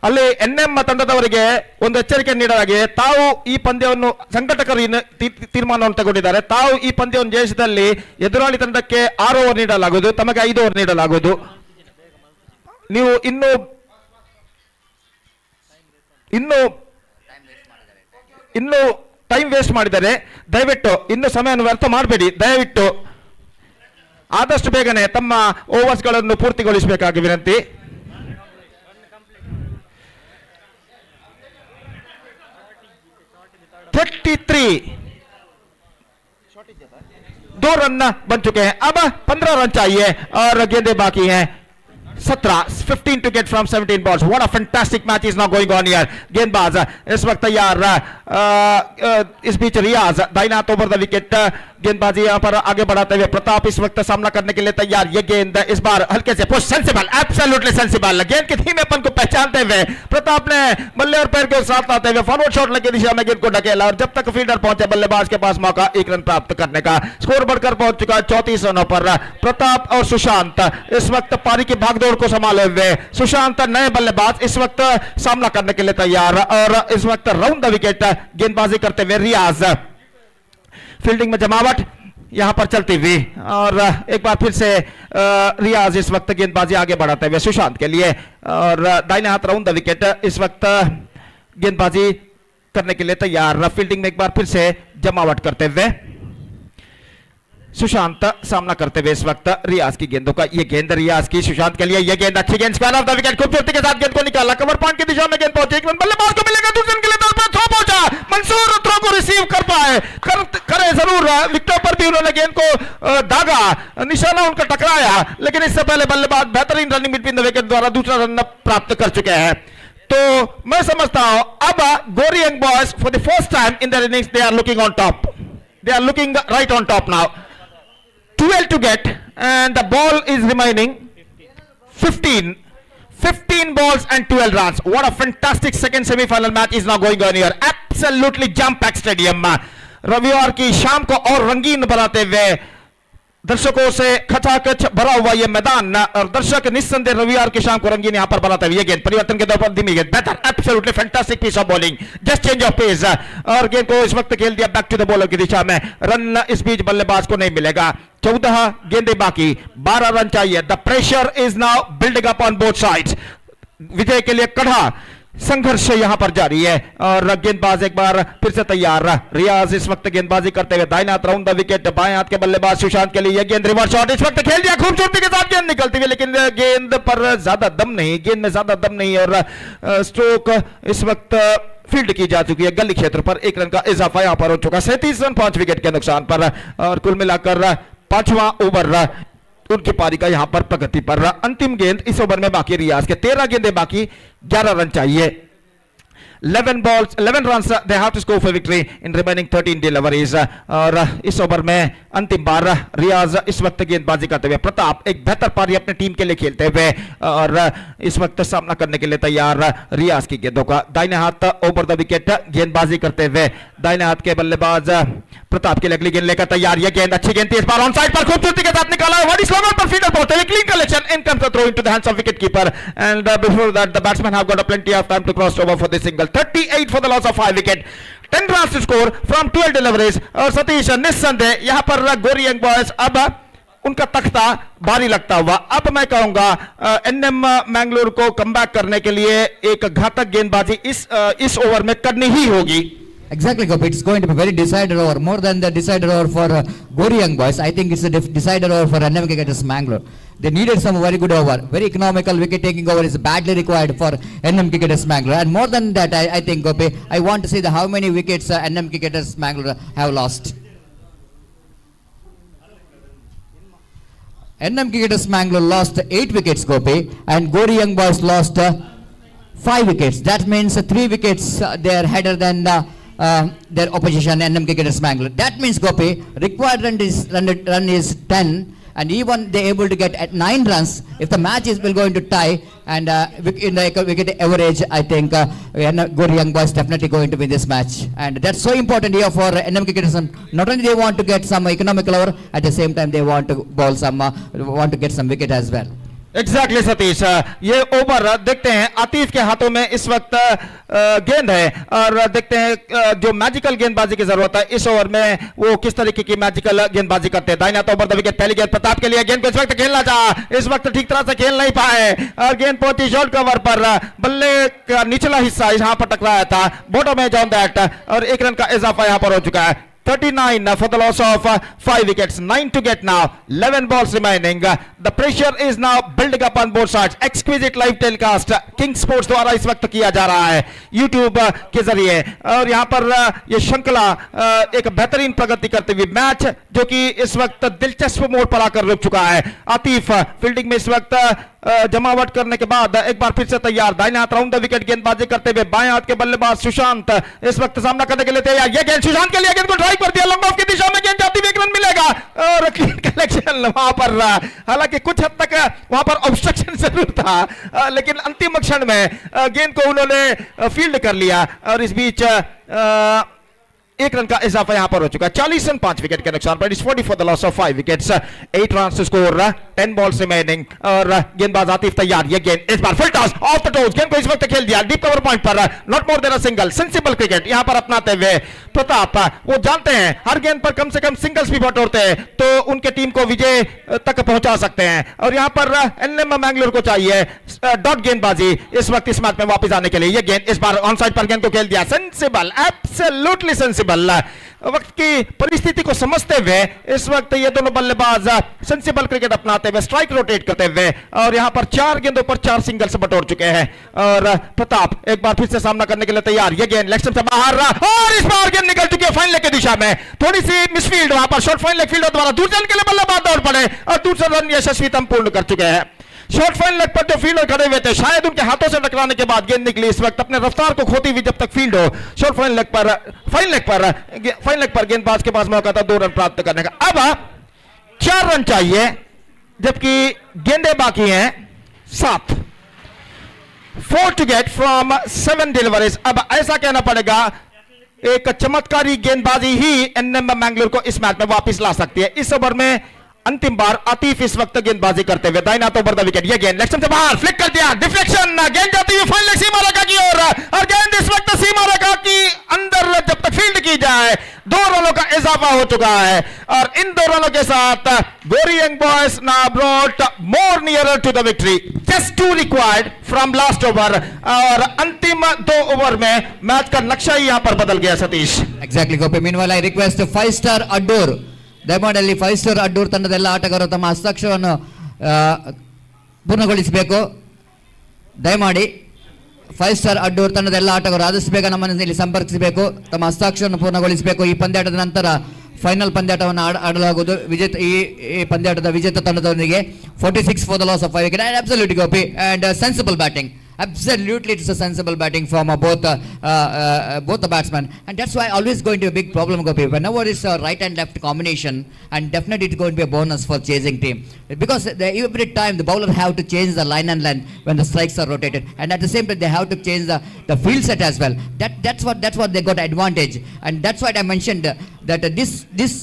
ಅಲ್ಲಿ ಎನ್ಎಂ ತಂಡದವರಿಗೆ ಒಂದು ಎಚ್ಚರಿಕೆ ನೀಡಲಾಗಿದೆ, ತಾವು ಈ ಪಂದ್ಯವನ್ನು ಸಂಘಟಕರು ತೀರ್ಮಾನವನ್ನು ತಗೊಂಡಿದ್ದಾರೆ, ತಾವು ಈ ಪಂದ್ಯವನ್ನು ಜಯಿಸಿದಲ್ಲಿ ಎದುರಾಳಿ ತಂಡಕ್ಕೆ 6 ಓವರ್ ನೀಡಲಾಗುವುದು, ತಮಗೆ 5 ಓವರ್ ನೀಡಲಾಗುವುದು। ನೀವು ಇನ್ನು ಟೈಮ್ ವೇಸ್ಟ್ ಮಾಡಿದರೆ ದಯವಿಟ್ಟು ಇನ್ನು ಸಮಯವನ್ನು ವ್ಯರ್ಥ ಮಾಡಬೇಡಿ, ದಯವಿಟ್ಟು ಆದಷ್ಟು ಬೇಗನೆ ತಮ್ಮ ಓವರ್ಸ್ಗಳನ್ನು ಪೂರ್ತಿಗೊಳಿಸಬೇಕಾಗಿ ವಿನಂತಿ। 33, 2 रन बन चुके हैं, अब 15 रन चाहिए और गेंदें बाकी हैं 17, 15 to get from 17 balls. What a fantastic match is now going on here. गेंदबाज इस वक्त तैयार, इस बीच रियाज दाहिना हाथ ओवर द विकेट, गेंदबाजी यहां पर आगे बढ़ाते हुए प्रताप इस वक्त सामना करने के लिए तैयार। ये गेंद इस बार हल्के से पुश, सेंसिबल, एब्सोल्युटली सेंसिबल, गेंद के धीमेपन को पहचानते हुए प्रताप ने बल्ले और पैर के साथ आते हुए फॉरवर्ड शॉट लगी दिशा में गेंद को ढकेला और जब तक फील्डर पहुंचे बल्लेबाज के पास मौका 1 रन प्राप्त करने का। स्कोर बढ़कर पहुंच चुका है 34 रनों पर। प्रताप और सुशांत इस वक्त पारी की भागदौड़ को संभाले हुए, सुशांत नए बल्लेबाज इस वक्त सामना करने के लिए तैयार और इस वक्त राउंड द विकेट गेंदबाजी करते हुए रियाज, फील्डिंग में जमावट यहां पर चलती हुई और एक बार फिर से रियाज इस वक्त गेंदबाजी आगे बढ़ाते हुए सुशांत के लिए और दाहिने हाथ राउंड द विकेट इस वक्त गेंदबाजी करने के लिए तैयार। फील्डिंग में एक बार फिर से जमावट करते हुए सुशांत सामना करते हुए इस वक्त रियाज की गेंदों का। ये गेंद रियाज की, सुशांत के लिए ये गेंद अच्छी गेंद, स्क्वायर ऑफ द विकेट, खूबसूरती के साथ गेंद को निकाला, कवर पॉइंट की दिशा में गेंद पहुंची, 1 रन बल्लेबाज को मिलेगा, दूसरे के लिए दल पर थ्रो पहुंचा, मंसूर थ्रो को रिसीव कर पाए, करे जरूर, विकेटों पर भी उन्होंने गेंद को दागा, निशाना उनका टकराया, लेकिन इससे पहले बल्लेबाज बेहतरीन रनिंग बिटवीन द विकेट द्वारा दूसरा रन प्राप्त कर चुके हैं। तो मैं समझता हूं अब Gauri young boys for the first time in their innings they are looking on top, they are looking right on top now. 12 to get and the ball is remaining 15 balls and 12 runs. What a fantastic second semi-final match is now going on here. Absolutely jam-packed stadium. रविवार की शाम को और रंगीन बनाते हुए दर्शकों से खचाखच भरा हुआ यह मैदान और दर्शक निस्संदेह रविवार की शाम को रंगीन यहां पर बनाते हुए। ये गेंद परिवर्तन के दौर पर धीमी गेंद, बेहतर, absolutely fantastic piece of bowling, just change of pace और गेंद को इस वक्त खेल दिया बैक टू द बॉलर की दिशा में। रन इस बीच बल्लेबाज को नहीं मिलेगा, 14 गेंदें बाकी, 12 रन चाहिए। The pressure is now building up on both sides. विजय के लिए कड़ा संघर्ष यहां पर जारी है और गेंदबाज एक बार फिर से तैयार। रियाज इस वक्त गेंदबाजी करते हुए दाहिने हाथ राउंड द विकेट, बाएं हाथ के बल्लेबाज सुशांत के लिए यह गेंद रिवर्स शॉट इस वक्त खेल दिया, खूबसूरती के साथ गेंद निकलती हुई, लेकिन गेंद पर ज्यादा दम नहीं, गेंद में ज्यादा दम नहीं और स्ट्रोक इस वक्त फील्ड की जा चुकी है गली क्षेत्र पर। 1 रन का इजाफा यहां पर हो चुका, 37 रन 5 विकेट के नुकसान पर और कुल मिलाकर 5वां ओवर उनकी पारी का यहां पर प्रगति पर। अंतिम गेंद इस ओवर में बाकी, रियाज के 13 गेंदें बाकी, 11 रन चाहिए। 11 runs they have to score for victory in remaining 13 deliveries और इस ओवर में अंतिम बार रियाज इस वक्त गेंदबाजी करते हुए, प्रताप एक बेहतर पारी अपने टीम के लिए खेलते हुए और इस वक्त सामना करने के लिए तैयार रियाज की गेंदों का। दाहिने हाथ ओवर द विकेट गेंदबाजी करते हुए दाहिने हाथ के बल्लेबाज प्रताप के लिए अगली गेंद लेकर तैयार। यह गेंद अच्छी गेंद थी, इस बार ऑन साइड पर खूबसूरती के साथ निकाला है, बड़ी स्लोवर पर फील्डर पहुंचते हुए clean collection, in comes the throw into the hands of wicket keeper and before that the batsman have got plenty of time to cross over for this single. 38 for the loss of 5 wicket, 10 runs to score from 12 deliveries और सतीश निस्संदेह यहां पर गोरी young boys अब उनका तख्ता भारी लगता हुआ। अब मैं कहूंगा एनएम मैंगलोर को कमबैक करने के लिए एक घातक गेंदबाजी इस ओवर में करनी ही होगी। Exactly, Gopi. It's going to be very decider over, more than the decider over for Gori Young Boys. I think it's a decider over for NM Cricketers Mangalore. They needed some very good over. Very economical wicket-taking over is badly required for NM Cricketers Mangalore. And more than that, I think, Gopi, I want to see how many wickets NM Cricketers Mangalore have lost. NM Cricketers Mangalore lost 8 wickets, Gopi, and Gori Young Boys lost 5 wickets. That means 3 wickets they are header than their opposition, NM Cricketers Mangalore. That means, Gopi, required run is 10, and even they able to get at 9 runs. If the match is will going to tie, and in the wicket average, I think Gori Young Boys definitely going to win this match, and that's so important here for NM Cricketers. Not only they want to get some economical over, at the same time they want to bowl some, want to get some wicket as well. Exactly Satish, ये over देखते हैं आतिफ के हाथों में इस वक्त गेंद है और देखते हैं जो मैजिकल गेंदबाजी की जरूरत है इस ओवर में वो किस तरीके की मैजिकल गेंदबाजी करते हैं। दाहिना ओवर द विकेट, पहली गेंद प्रताप के लिए, गेंद को इस वक्त खेलना चाहा, इस वक्त ठीक तरह से खेल नहीं पाए और गेंद पहुंची शॉर्ट कवर पर, बल्ले का निचला हिस्सा यहां पर टकराया था, बॉटम एज ऑन दैट और 1 रन का इजाफा यहां पर हो चुका है। 39 for the loss of 5 wickets. 9 to get now. 11 balls remaining. The pressure is now building up on both sides. Exquisite live telecast King Sports द्वारा इस वक्त किया जा रहा है YouTube के जरिए, और यहाँ पर ये श्रृंखला एक बेहतरीन प्रगति करते हुए मैच जो कि इस वक्त दिलचस्प मोड़ पर आकर रुक चुका है। आतिफ फील्डिंग में इस वक्त जमावट करने के बाद एक बार फिर से तैयार, दाहिने हाथ राउंड द विकेट गेंदबाजी करते हुए बाएं हाथ के बल्लेबाज सुशांत इस वक्त सामना करने के लिए तैयार। ये गेंद सुशांत के लिए, गेंद को ड्राइव कर दिया, लॉन्ग ऑफ की दिशा में गेंद जाती हुई, एक रन मिलेगा और क्लीन कलेक्शन वहां पर। हालांकि कुछ हद तक वहां पर ऑब्स्ट्रक्शन जरूर था, लेकिन अंतिम क्षण में गेंद को उन्होंने फील्ड कर लिया और इस बीच एक रन का इजाफा यहां पर हो चुका है। 40 रन 5 विकेट के नुकसान पर। 40 for the loss of 5 wickets. 8 run to score, 10 balls remaining और गेंदबाज आतिफ तैयार। ये गेंद इस बार full toss off the toes, गेंद को इस वक्त खेल दिया डीप कवर पॉइंट पर। Not more than a single, sensible cricket यहां पर अपनाते हुए प्रताप वो जानते हैं हर गेंद पर कम से कम सिंगल्स भी बटोरते हैं तो उनके टीम को विजय तक पहुंचा सकते हैं, और यहां पर एनएम मैंगलोर को चाहिए डॉट गेंदबाजी इस वक्त इस मैच में वापस आने के लिए। ये गेंद इस बार ऑन साइड पर गेंद को खेल दिया, सेंसिबल, एब्सोल्युटली सेंसिबल। वक्त की परिस्थिति को समझते हुए इस वक्त ये दोनों बल्लेबाज सेंसिबल क्रिकेट अपनाते हुए स्ट्राइक रोटेट करते हुए, और यहां पर 4 गेंदों पर 4 सिंगल्स बटोर चुके हैं। और प्रताप एक बार फिर से सामना करने के लिए तैयार। ये गेंद लेग स्टंप से बाहर और इस बार गेंद निकल चुकी है फाइन लेग की दिशा में। थोड़ी सी मिसफील्ड वहां पर, शॉर्ट फाइन लेग फील्डर द्वारा दूसरे रन के लिए बल्लेबाज दौड़ पड़े और दूसरा रन यशस्वीतम पूर्ण कर चुके हैं। शॉर्ट फाइन लेग पर जो फील्डर खड़े हुए थे शायद उनके हाथों से टकराने के बाद गेंद निकली, इस वक्त अपने रफ्तार को खोती हुई जब तक फील्ड हो। शॉर्ट फाइन लेग पर गेंदबाज के पास मौका था 2 रन प्राप्त करने का। अब 4 रन चाहिए जबकि गेंदें बाकी हैं 7। 4 टू गेट फ्रॉम 7 डिलीवरीज। अब ऐसा कहना पड़ेगा एक चमत्कारी गेंदबाजी ही एनएम मैंगलोर को इस मैच में वापस ला सकती है। इस ओवर में अंतिम बार आतिफ इस वक्त गेंदबाजी करते हुए दाहिना तो ओवर द विकेट। ये गेंद लेग स्टंप से बाहर फ्लिक कर दिया, डिफ्लेक्शन, गेंद जाती हुई फाइन लेग सीमा रेखा की ओर, और गेंद इस वक्त सीमा रेखा की अंदर जब तक फील्ड की जाए 2 रनों का इजाफा हो चुका है, और इन 2 रनों के साथ Gauri young boys now brought more nearer to the victory. Just 2 required from last over, और अंतिम 2 ओवर में मैच का नक्शा ही यहां पर बदल गया Satish. Exactly, Gopi. Meanwhile, I request 5-star Addur. ದಯಮಾಡಿ 5-star ಅಡ್ಡೂರ್ ತಂಡದ ಆಟಗಾರರು ತಮ್ಮ ಹಸ್ತಾಕ್ಷರವನ್ನು ಪೂರ್ಣಗೊಳಿಸಬೇಕು. ದಯಮಾಡಿ 5-star ಅಡ್ಡೂರ್ ತಂಡದ ಎಲ್ಲ ಆಟಗಾರರು ಆದಷ್ಟು ಬೇಗ ನಮ್ಮನ್ನು ಇಲ್ಲಿ ಸಂಪರ್ಕಿಸಬೇಕು, ತಮ್ಮ ಹಸ್ತಾಕ್ಷರವನ್ನು ಪೂರ್ಣಗೊಳಿಸಬೇಕು. ಈ ಪಂದ್ಯಾಟದ ನಂತರ ಫೈನಲ್ ಪಂದ್ಯಾಟವನ್ನು ಆಡಲಾಗುವುದು ಈ ಪಂದ್ಯಾಟದ ವಿಜೇತ ತಂಡದವರಿಗೆ 46 for the loss of 5 wicket. And absolutely Gopi, and sensible batting. Absolutely, it's a sensible batting from both the batsmen, and that's why always going to be a big problem, Gopi. Whenever it's a right and left combination, and definitely it's going to be a bonus for chasing team, because every time the bowler have to change the line and length when the strikes are rotated, and at the same time they have to change the field set as well. That's what they got advantage, and that's why I mentioned that this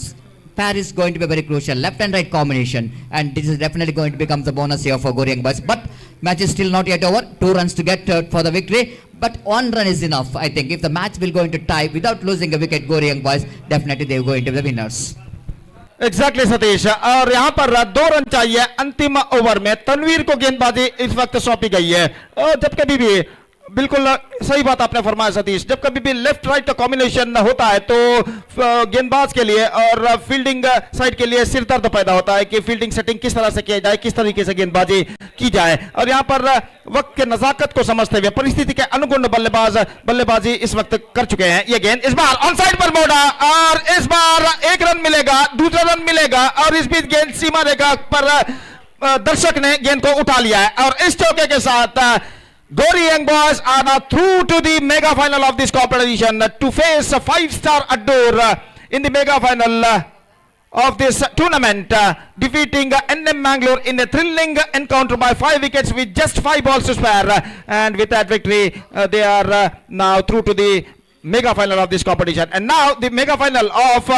pair is going to be very crucial, left and right combination, and this is definitely going to become the bonus here for Gory Young Boys. But match is still not yet over. 2 runs to get for the victory, but 1 run is enough. I think if the match will going to tie without losing a wicket, Gory Young Boys definitely they are going to be the winners. Exactly Satish, और यहां पर 2 run चाहिए अंतिम over में। तनवीर को गेंदबाजी इस वक्त सौंपी गई है, और जब कभी भी बिल्कुल सही बात आपने फरमाया सतीश, जब कभी भी लेफ्ट राइट कॉम्बिनेशन होता है तो गेंदबाज के लिए और फील्डिंग साइड के लिए सिर दर्द पैदा होता है कि फील्डिंग सेटिंग किस तरह से किया जाए, किस तरीके से गेंदबाजी की जाए। और यहां पर वक्त के नजाकत को समझते हुए परिस्थिति के अनुगुण बल्लेबाजी इस वक्त कर चुके हैं। ये गेंद इस बार ऑन साइड पर मोड़ा, और इस बार 1 रन मिलेगा, दूसरा रन मिलेगा, और इस बीच गेंद सीमा रेखा पर दर्शक ने गेंद को उठा लिया है, और इस चौके के साथ Gory Young Boys are now through to the mega final of this competition to face 5-star Addur in the mega final of this tournament, defeating NM Mangalore in a thrilling encounter by 5 wickets with just 5 balls to spare, and with that victory they are now through to the mega final of this competition. And now the mega final of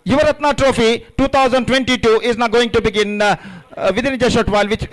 Yuva Ratna Trophy 2022 is now going to begin within just a short while, which